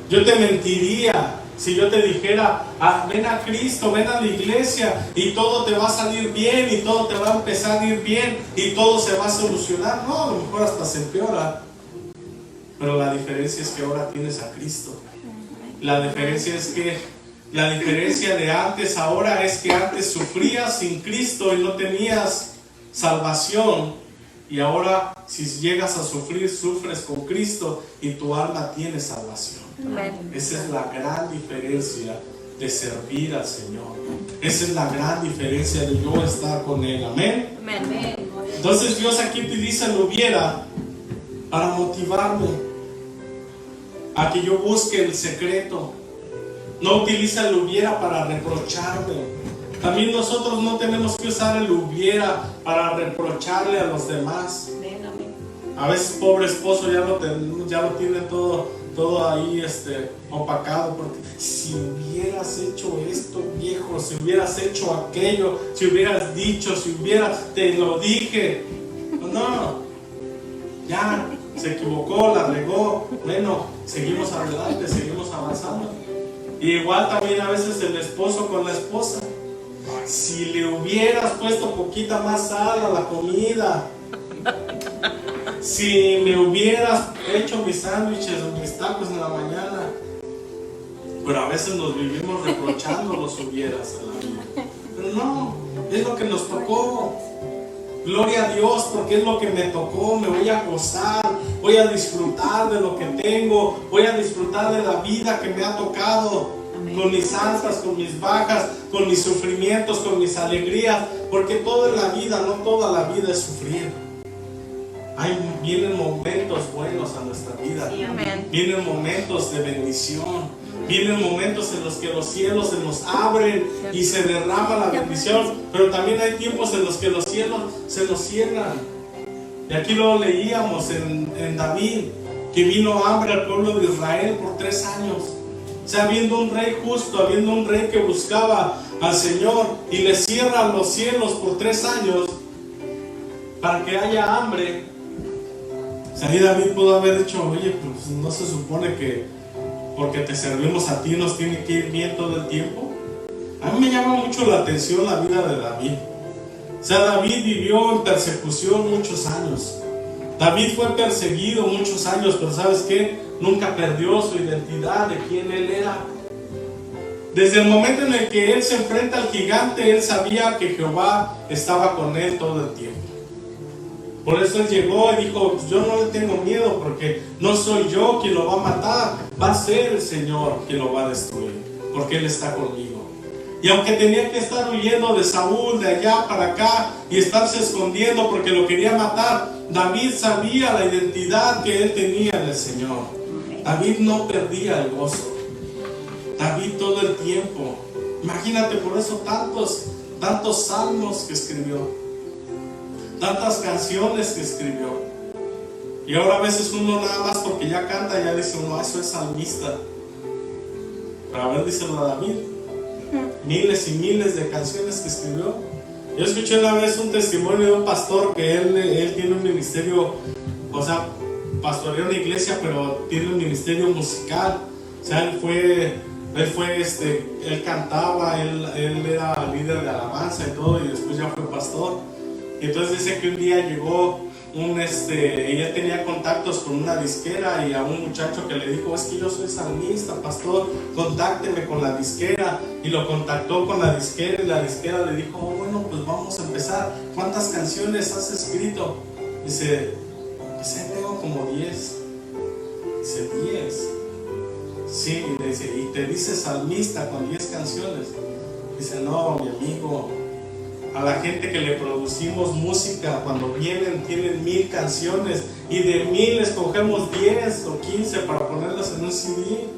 Yo te mentiría si yo te dijera, ven a Cristo, ven a la iglesia y todo te va a salir bien y todo te va a empezar a ir bien y todo se va a solucionar. No, a lo mejor hasta se empeora. Pero la diferencia es que ahora tienes a Cristo. La diferencia de antes ahora es que antes sufrías sin Cristo y no tenías salvación. Y ahora, si llegas a sufrir, sufres con Cristo y tu alma tiene salvación. Amén. Esa es la gran diferencia de servir al Señor. Esa es la gran diferencia de yo estar con Él. Amén. Amén. Entonces Dios aquí te dice lo hubiera para motivarme a que yo busque el secreto. No utiliza el hubiera para reprocharme. También nosotros no tenemos que usar el hubiera para reprocharle a los demás. A veces pobre esposo ya lo tiene todo ahí opacado, porque si hubieras hecho esto, viejo, si hubieras hecho aquello, si hubieras dicho, te lo dije. No, ya se equivocó, la regó. Bueno, seguimos adelante, seguimos avanzando. Y igual también a veces el esposo con la esposa. Si le hubieras puesto poquita más sal a la comida, si me hubieras hecho mis sándwiches o mis tacos en la mañana. Pero a veces nos vivimos reprochando los hubieras en la vida. Pero no, es lo que nos tocó. Gloria a Dios, porque es lo que me tocó. Me voy a gozar, voy a disfrutar de lo que tengo, voy a disfrutar de la vida que me ha tocado. Con mis altas, con mis bajas, con mis sufrimientos, con mis alegrías, porque toda la vida, no toda la vida es sufrir. Vienen momentos buenos a nuestra vida. Sí, vienen momentos de bendición. Vienen momentos en los que los cielos se nos abren y se derrama la bendición. Pero también hay tiempos en los que los cielos se nos cierran. Y aquí lo leíamos en David, que vino hambre al pueblo de Israel por 3 años. O sea, habiendo un rey justo, habiendo un rey que buscaba al Señor, y le cierran los cielos por 3 años para que haya hambre. O sea, ahí David pudo haber dicho, oye, pues no se supone que porque te servimos a ti nos tiene que ir bien todo el tiempo. A mí me llama mucho la atención la vida de David. O sea, David vivió en persecución muchos años. David fue perseguido muchos años, pero ¿sabes qué? Nunca perdió su identidad de quién él era. Desde el momento en el que él se enfrenta al gigante, él sabía que Jehová estaba con él todo el tiempo. Por eso él llegó y dijo, yo no le tengo miedo, porque no soy yo quien lo va a matar, va a ser el Señor quien lo va a destruir, porque Él está conmigo. Y aunque tenía que estar huyendo de Saúl, de allá para acá, y estarse escondiendo porque lo quería matar, David sabía la identidad que él tenía en el Señor. David no perdía el gozo. David todo el tiempo. Imagínate, por eso tantos salmos que escribió, tantas canciones que escribió. Y ahora a veces uno nada más porque ya canta, ya dice uno, eso es salmista. Pero a ver, díselo a David. Miles y miles de canciones que escribió. Yo escuché una vez un testimonio de un pastor que él tiene un ministerio, o sea, pastoreó una iglesia, pero tiene un ministerio musical. O sea, él cantaba, él era líder de alabanza y todo, y después ya fue pastor. Y entonces dice que un día llegó ella tenía contactos con una disquera, y a un muchacho que le dijo, es que yo soy salmista, pastor, contácteme con la disquera. Y lo contactó con la disquera, y la disquera le dijo, bueno, pues vamos a empezar. ¿Cuántas canciones has escrito? Dice, pues tengo como 10. Dice, 10. Sí, y dice, ¿y te dice salmista con 10 canciones? Dice, no, mi amigo, a la gente que le producimos música, cuando vienen tienen 1000 canciones, y de 1000 escogemos 10 o 15 para ponerlas en un CD.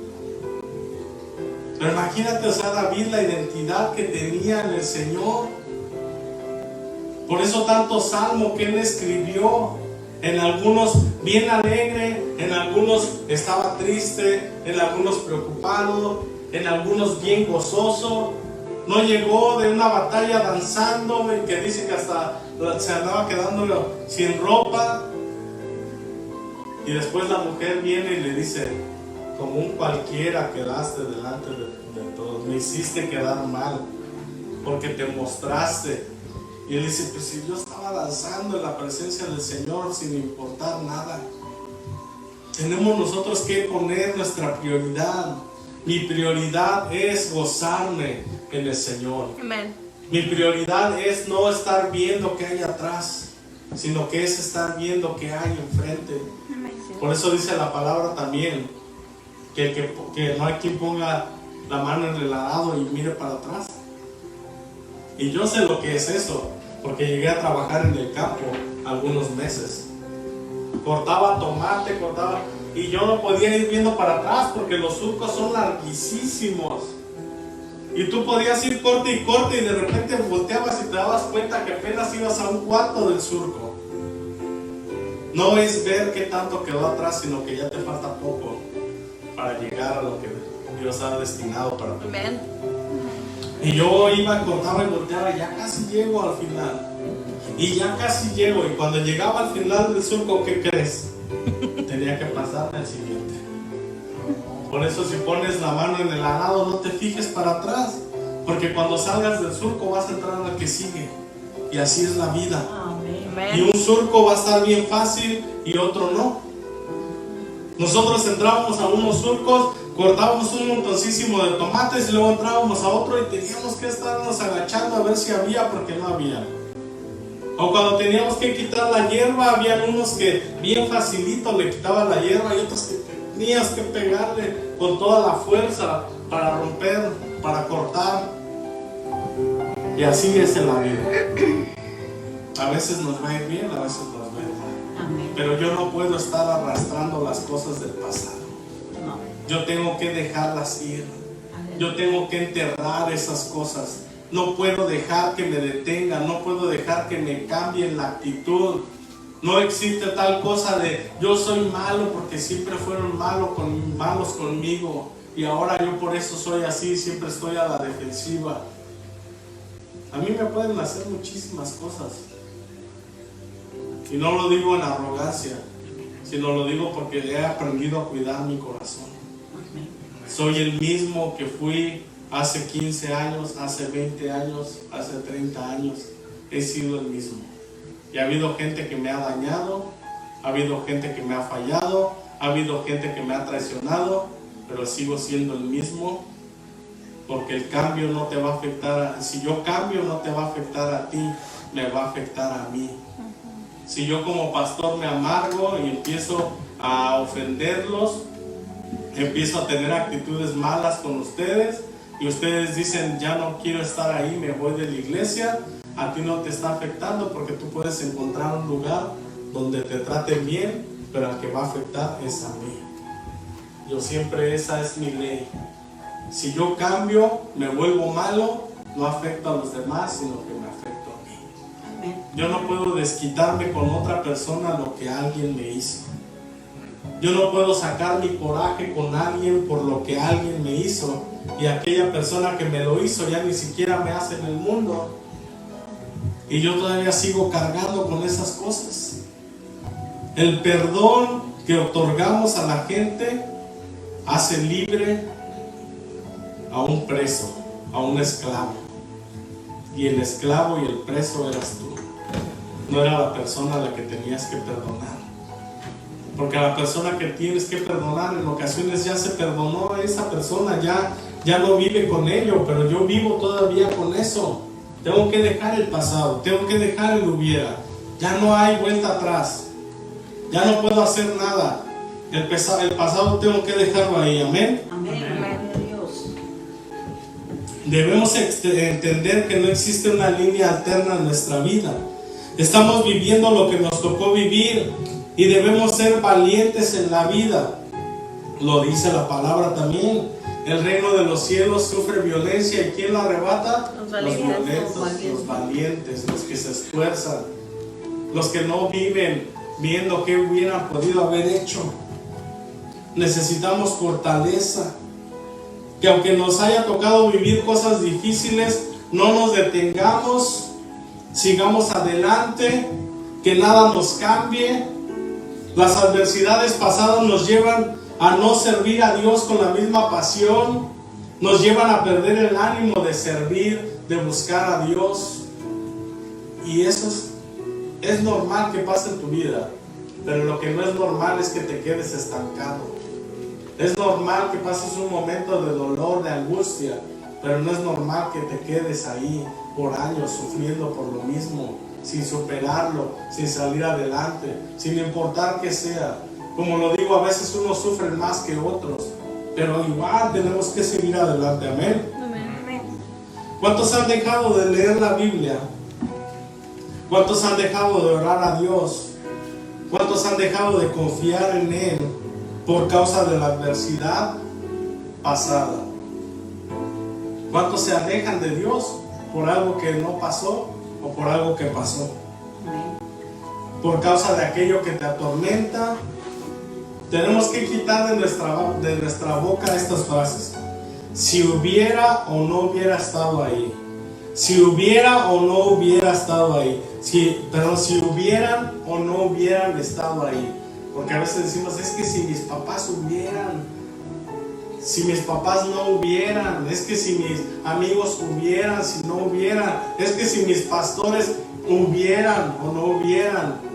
Pero imagínate, o sea, David, la identidad que tenía en el Señor. Por eso tanto salmo que él escribió, en algunos bien alegre, en algunos estaba triste, en algunos preocupado, en algunos bien gozoso. No llegó de una batalla danzando, que dice que hasta se andaba quedando sin ropa. Y después la mujer viene y le dice, como un cualquiera quedaste delante de todos, me hiciste quedar mal, porque te mostraste. Y él dice, pues si yo estaba danzando en la presencia del Señor sin importar nada. Tenemos nosotros que poner nuestra prioridad. Mi prioridad es gozarme en el Señor. Amén. Mi prioridad es no estar viendo qué hay atrás, sino que es estar viendo qué hay enfrente. Amén. Por eso dice la palabra también que no hay quien ponga la mano en el arado y mire para atrás. Y yo sé lo que es eso, porque llegué a trabajar en el campo algunos meses. Cortaba tomate, y yo no podía ir viendo para atrás porque los surcos son larguísimos. Y tú podías ir corte y corte, y de repente volteabas y te dabas cuenta que apenas ibas a un cuarto del surco. No es ver qué tanto quedó atrás, sino que ya te falta poco para llegar a lo que Dios ha destinado para ti. Amén. Y yo iba, cortaba y volteaba, y ya casi llego al final. Y ya casi llego, y cuando llegaba al final del surco, ¿qué crees? Tenía que pasarme al siguiente. Por eso, si pones la mano en el arado, no te fijes para atrás, porque cuando salgas del surco vas a entrar al que sigue. Y así es la vida. Amén. Y un surco va a estar bien fácil y otro no. Nosotros entrábamos a unos surcos, cortábamos un montoncísimo de tomates, y luego entrábamos a otro y teníamos que estarnos agachando a ver si había, porque no había. O cuando teníamos que quitar la hierba, había unos que bien facilito le quitaban la hierba, y otros que tenías que pegarle con toda la fuerza para romper, para cortar. Y así es en la vida. A veces nos va a ir bien, a veces nos va a ir mal. Amén. Pero yo no puedo estar arrastrando las cosas del pasado. No. Yo tengo que dejarlas ir. Yo tengo que enterrar esas cosas. No puedo dejar que me detengan, no puedo dejar que me cambien la actitud. No existe tal cosa de yo soy malo porque siempre fueron malos conmigo, y ahora yo por eso soy así, siempre estoy a la defensiva. A mí me pueden hacer muchísimas cosas, y no lo digo en arrogancia, sino lo digo porque he aprendido a cuidar mi corazón. Soy el mismo que fui hace 15 años, hace 20 años, hace 30 años. He sido el mismo. Y ha habido gente que me ha dañado, ha habido gente que me ha fallado, ha habido gente que me ha traicionado, pero sigo siendo el mismo, porque el cambio no te va a afectar, si yo cambio no te va a afectar a ti, me va a afectar a mí. Si yo como pastor me amargo y empiezo a ofenderlos, empiezo a tener actitudes malas con ustedes, y ustedes dicen, ya no quiero estar ahí, me voy de la iglesia, a ti no te está afectando, porque tú puedes encontrar un lugar donde te traten bien, pero al que va a afectar es a mí. Yo siempre, esa es mi ley. Si yo cambio, me vuelvo malo, no afecto a los demás, sino que me afecto a mí. Amén. Yo no puedo desquitarme con otra persona lo que alguien me hizo. Yo no puedo sacar mi coraje con alguien por lo que alguien me hizo, y aquella persona que me lo hizo ya ni siquiera me hace en el mundo, y yo todavía sigo cargando con esas cosas. El perdón que otorgamos a la gente hace libre a un preso, a un esclavo, y el esclavo y el preso eras tú, no era la persona a la que tenías que perdonar. Porque a la persona que tienes que perdonar, en ocasiones ya se perdonó, esa persona ya no vive con ello, pero yo vivo todavía con eso. Tengo que dejar el pasado, tengo que dejar el hubiera. Ya no hay vuelta atrás, ya no puedo hacer nada. El pasado tengo que dejarlo ahí. Amén.
Amén. Amén. Dios.
Debemos entender que no existe una línea alterna en nuestra vida. Estamos viviendo lo que nos tocó vivir, y debemos ser valientes en la vida. Lo dice la palabra también. El reino de los cielos sufre violencia, ¿y quién la arrebata? Los violentos, los valientes, los que se esfuerzan, los que no viven viendo qué hubieran podido haber hecho. Necesitamos fortaleza, que aunque nos haya tocado vivir cosas difíciles, no nos detengamos, sigamos adelante, que nada nos cambie. Las adversidades pasadas nos llevan a no servir a Dios con la misma pasión, nos llevan a perder el ánimo de servir, de buscar a Dios, y eso es normal que pase en tu vida, pero lo que no es normal es que te quedes estancado. Es normal que pases un momento de dolor, de angustia, pero no es normal que te quedes ahí por años sufriendo por lo mismo, sin superarlo, sin salir adelante, sin importar que sea. Como lo digo, a veces unos sufren más que otros, pero igual tenemos que seguir adelante. Amén.
Amén.
¿Cuántos han dejado de leer la Biblia? ¿Cuántos han dejado de orar a Dios? ¿Cuántos han dejado de confiar en Él por causa de la adversidad pasada? ¿Cuántos se alejan de Dios por algo que no pasó o por algo que pasó? Por causa de aquello que te atormenta. Tenemos que quitar de nuestra boca estas frases: si hubiera o no hubiera estado ahí, si hubiera o no hubiera estado ahí, si hubieran o no hubieran estado ahí. Porque a veces decimos, es que si mis papás hubieran, si mis papás no hubieran, es que si mis amigos hubieran, si no hubieran, es que si mis pastores hubieran o no hubieran.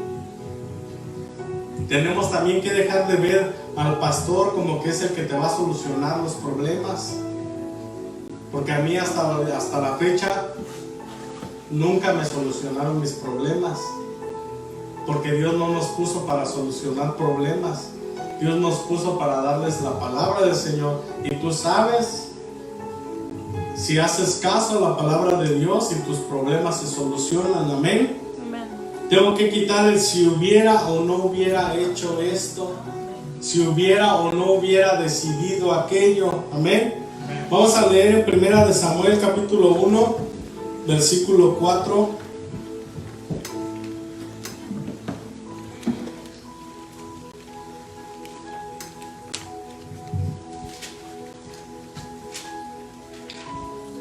Tenemos también que dejar de ver al pastor como que es el que te va a solucionar los problemas, porque a mí hasta la fecha nunca me solucionaron mis problemas, porque Dios no nos puso para solucionar problemas. Dios nos puso para darles la palabra del Señor, y tú sabes, si haces caso a la palabra de Dios, y tus problemas se solucionan. Amén. Tengo que quitar el si hubiera o no hubiera hecho esto, si hubiera o no hubiera decidido aquello. Amén. Vamos a leer en 1 Samuel capítulo 1, versículo 4.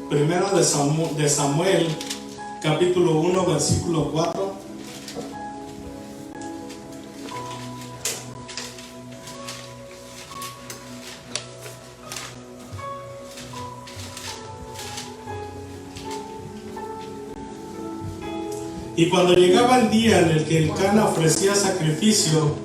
Primera de Samuel capítulo 1, versículo 4. Y cuando llegaba el día en el que Elcana ofrecía sacrificio,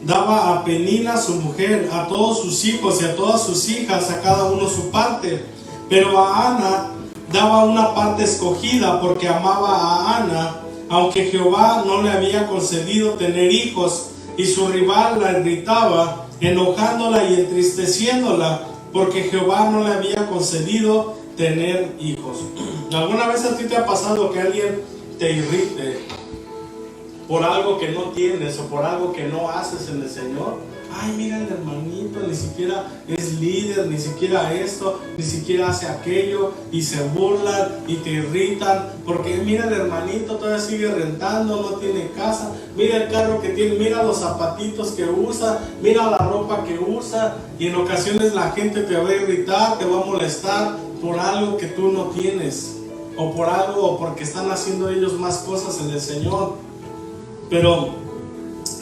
daba a Penina su mujer, a todos sus hijos y a todas sus hijas, a cada uno su parte. Pero a Ana daba una parte escogida, porque amaba a Ana, aunque Jehová no le había concedido tener hijos, y su rival la irritaba, enojándola y entristeciéndola, porque Jehová no le había concedido tener hijos. ¿Alguna vez a ti te ha pasado que alguien te irrite por algo que no tienes o por algo que no haces en el Señor? Ay, mira el hermanito, ni siquiera es líder, ni siquiera esto, ni siquiera hace aquello, y se burlan y te irritan, porque mira el hermanito, todavía sigue rentando, no tiene casa, mira el carro que tiene, mira los zapatitos que usa, mira la ropa que usa, y en ocasiones la gente te va a irritar, te va a molestar por algo que tú no tienes, o por algo, o porque están haciendo ellos más cosas en el Señor. Pero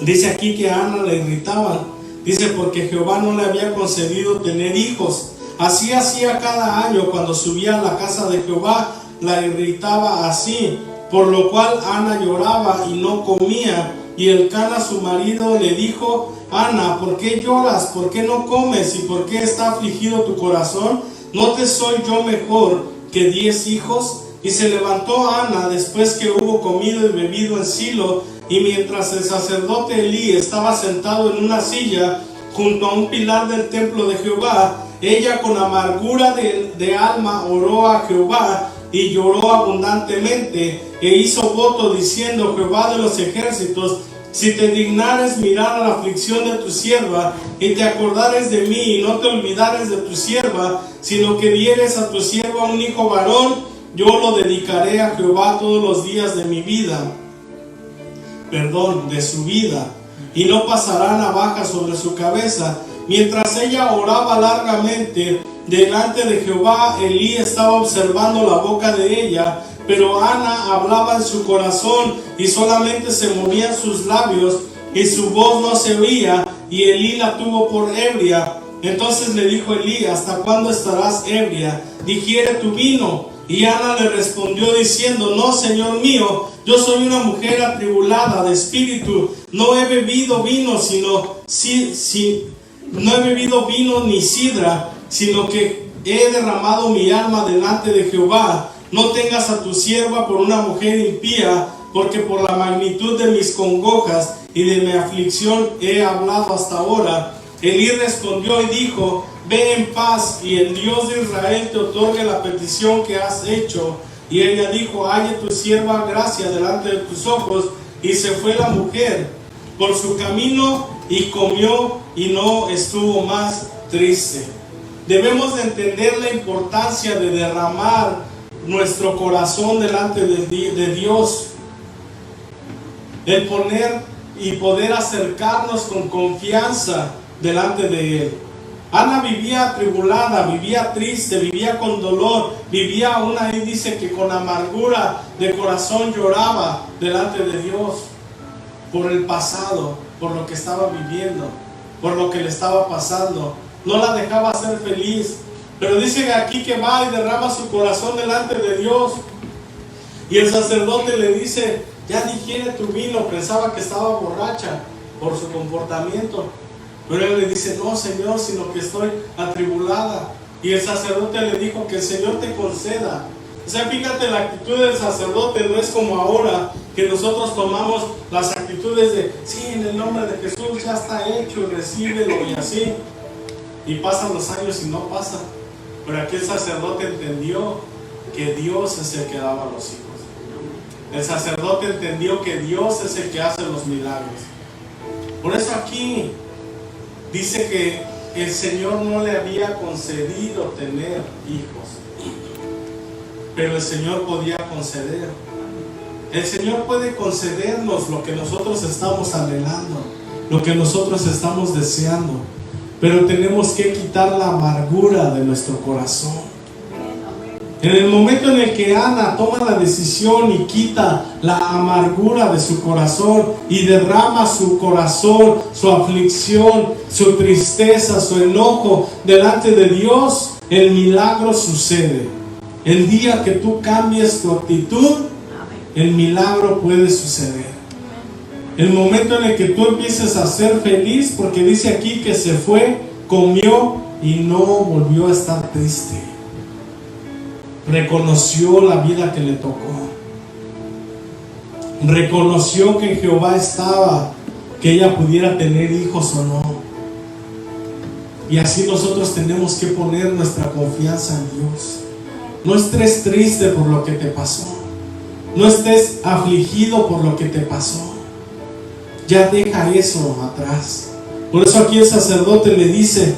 dice aquí que a Ana le irritaban. Dice, porque Jehová no le había concedido tener hijos. Así hacía cada año cuando subía a la casa de Jehová, la irritaba así, por lo cual Ana lloraba y no comía. Y Elcana su marido le dijo, Ana, ¿por qué lloras? ¿Por qué no comes? ¿Y por qué está afligido tu corazón? ¿No te soy yo mejor que 10 hijos? Y se levantó Ana después que hubo comido y bebido en Silo. Y mientras el sacerdote Elí estaba sentado en una silla junto a un pilar del templo de Jehová, ella con amargura de alma oró a Jehová y lloró abundantemente, e hizo voto diciendo, Jehová de los ejércitos, si te dignares mirar a la aflicción de tu sierva, y te acordares de mí, y no te olvidares de tu sierva, sino que dieres a tu sierva un hijo varón, yo lo dedicaré a Jehová todos los días de mi vida. De su vida, y no pasará navaja sobre su cabeza. Mientras ella oraba largamente delante de Jehová, Elí estaba observando la boca de ella, pero Ana hablaba en su corazón y solamente se movían sus labios y su voz no se oía, y Elí la tuvo por ebria. Entonces le dijo Elí, ¿hasta cuándo estarás ebria? Digiere tu vino. Y Ana le respondió diciendo, no, Señor mío, yo soy una mujer atribulada de espíritu, no he bebido vino, no he bebido vino ni sidra, sino que he derramado mi alma delante de Jehová. No tengas a tu sierva por una mujer impía, porque por la magnitud de mis congojas y de mi aflicción he hablado hasta ahora. Elí respondió y dijo, ve en paz, y el Dios de Israel te otorgue la petición que has hecho. Y ella dijo, halle tu sierva gracia delante de tus ojos. Y se fue la mujer por su camino y comió, y no estuvo más triste. Debemos de entender la importancia de derramar nuestro corazón delante de Dios. El poner y poder acercarnos con confianza delante de Él. Ana vivía atribulada, vivía triste, vivía con dolor, vivía aún ahí, dice que con amargura de corazón lloraba delante de Dios por el pasado, por lo que estaba viviendo, por lo que le estaba pasando. No la dejaba ser feliz, pero dice aquí que va y derrama su corazón delante de Dios. Y el sacerdote le dice, ya digiere tu vino. Pensaba que estaba borracha por su comportamiento. Pero él le dice, no, Señor, sino que estoy atribulada. Y el sacerdote le dijo que el Señor te conceda. O sea, fíjate, la actitud del sacerdote no es como ahora, que nosotros tomamos las actitudes de, sí, en el nombre de Jesús ya está hecho, recíbelo y así. Y pasan los años y no pasa. Pero aquí el sacerdote entendió que Dios es el que daba los hijos. El sacerdote entendió que Dios es el que hace los milagros. Por eso aquí dice que el Señor no le había concedido tener hijos, pero el Señor podía conceder. El Señor puede concedernos lo que nosotros estamos anhelando, lo que nosotros estamos deseando, pero tenemos que quitar la amargura de nuestro corazón. En el momento en el que Ana toma la decisión y quita la amargura de su corazón y derrama su corazón, su aflicción, su tristeza, su enojo delante de Dios, el milagro sucede. El día que tú cambies tu actitud, el milagro puede suceder. El momento en el que tú empieces a ser feliz, porque dice aquí que se fue, comió y no volvió a estar triste. Reconoció la vida que le tocó. Reconoció que Jehová estaba, que ella pudiera tener hijos o no. Y así nosotros tenemos que poner nuestra confianza en Dios. No estés triste por lo que te pasó. No estés afligido por lo que te pasó. Ya deja eso atrás. Por eso aquí el sacerdote le dice: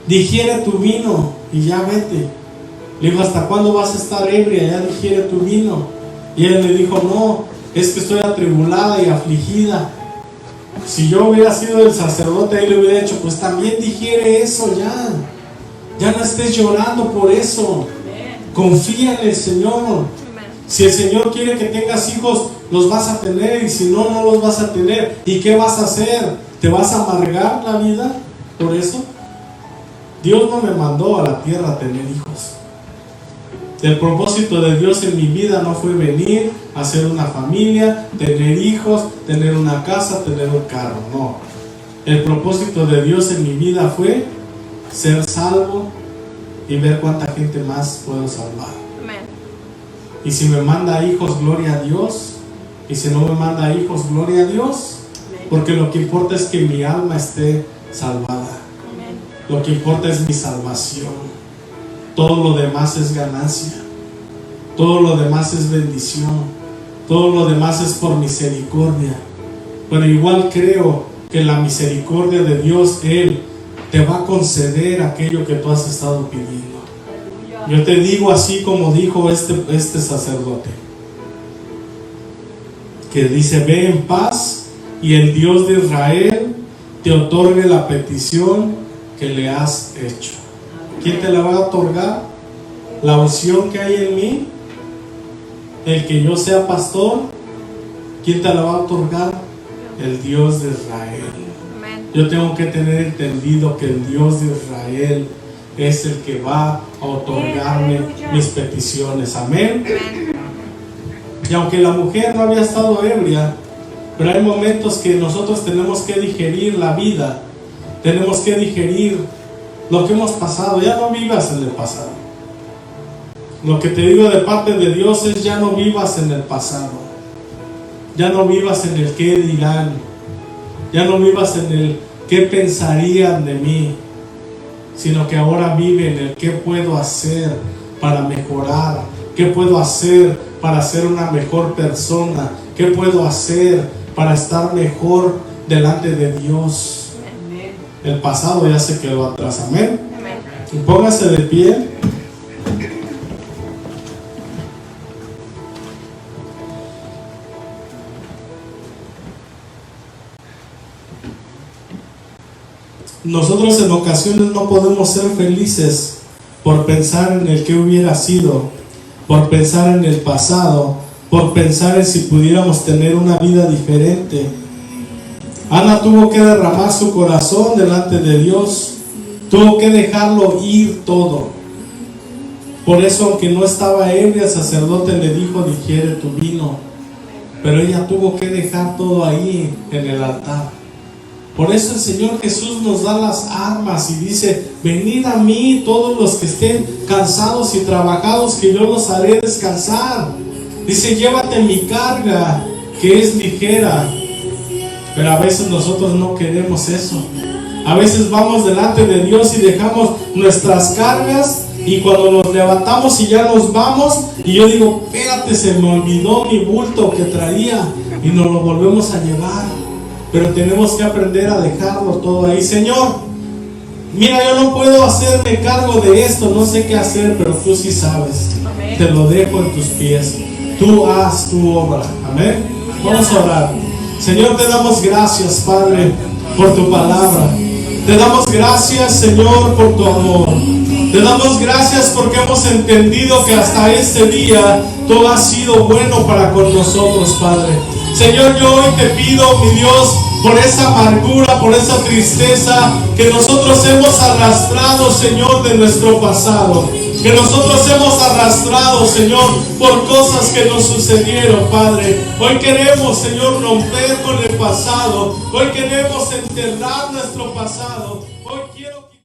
digiere tu vino y ya vete. Le dijo: ¿hasta cuándo vas a estar ebria? Ya digiere tu vino. Y él le dijo: no, es que estoy atribulada y afligida. Si yo hubiera sido el sacerdote, ahí le hubiera dicho: pues también digiere eso ya. Ya no estés llorando por eso. Confía en el Señor. Si el Señor quiere que tengas hijos, los vas a tener, y si no, no los vas a tener. ¿Y qué vas a hacer? ¿Te vas a amargar la vida por eso? Dios no me mandó a la tierra a tener hijos. El propósito de Dios en mi vida no fue venir a hacer una familia, tener hijos, tener una casa, tener un carro. No. El propósito de Dios en mi vida fue ser salvo y ver cuánta gente más puedo salvar. Y si me manda hijos, gloria a Dios. Y si no me manda hijos, gloria a Dios. Porque lo que importa es que mi alma esté salvada. Lo que importa es mi salvación. Todo lo demás es ganancia. Todo lo demás es bendición. Todo lo demás es por misericordia. Pero igual creo que la misericordia de Dios, Él te va a conceder aquello que tú has estado pidiendo. Yo te digo así como dijo este sacerdote, que dice: ve en paz y el Dios de Israel te otorgue la petición que le has hecho. ¿Quién te la va a otorgar? La unción que hay en mí, el que yo sea pastor. ¿Quién te la va a otorgar? El Dios de Israel. Yo tengo que tener entendido que el Dios de Israel es el que va a otorgarme mis peticiones. Amén. Y aunque la mujer no había estado ebria, pero hay momentos que nosotros tenemos que digerir la vida. Tenemos que digerir lo que hemos pasado. Ya no vivas en el pasado. Lo que te digo de parte de Dios es: ya no vivas en el pasado. Ya no vivas en el qué dirán. Ya no vivas en el qué pensarían de mí, sino que ahora vive en el qué puedo hacer para mejorar, qué puedo hacer para ser una mejor persona, qué puedo hacer para estar mejor delante de Dios. El pasado ya se quedó atrás. Amén. Y póngase de pie. Nosotros en ocasiones no podemos ser felices por pensar en el que hubiera sido, por pensar en el pasado, por pensar en si pudiéramos tener una vida diferente. Ana tuvo que derramar su corazón delante de Dios, tuvo que dejarlo ir todo. Por eso, aunque no estaba ebria, el sacerdote le dijo: digiere tu vino. Pero ella tuvo que dejar todo ahí en el altar. Por eso el Señor Jesús nos da las armas y dice: venid a mí todos los que estén cansados y trabajados, que yo los haré descansar. Dice: llévate mi carga, que es ligera. Pero a veces nosotros no queremos eso. A veces vamos delante de Dios y dejamos nuestras cargas, y cuando nos levantamos y ya nos vamos, y yo digo: espérate, se me olvidó mi bulto que traía, y nos lo volvemos a llevar. Pero tenemos que aprender a dejarlo todo ahí. Señor, mira, yo no puedo hacerme cargo de esto, no sé qué hacer, pero tú sí sabes. Te lo dejo en tus pies. Tú haz tu obra. Amén. Vamos a orar. Señor, te damos gracias, Padre, por tu palabra. Te damos gracias, Señor, por tu amor. Te damos gracias porque hemos entendido que hasta este día tú has sido bueno para con nosotros, Padre. Señor, yo hoy te pido, mi Dios, por esa amargura, por esa tristeza que nosotros hemos arrastrado, Señor, de nuestro pasado. que nosotros hemos arrastrado, Señor, por cosas que nos sucedieron, Padre. Hoy queremos, Señor, romper con el pasado. Hoy queremos enterrar nuestro pasado. Hoy quiero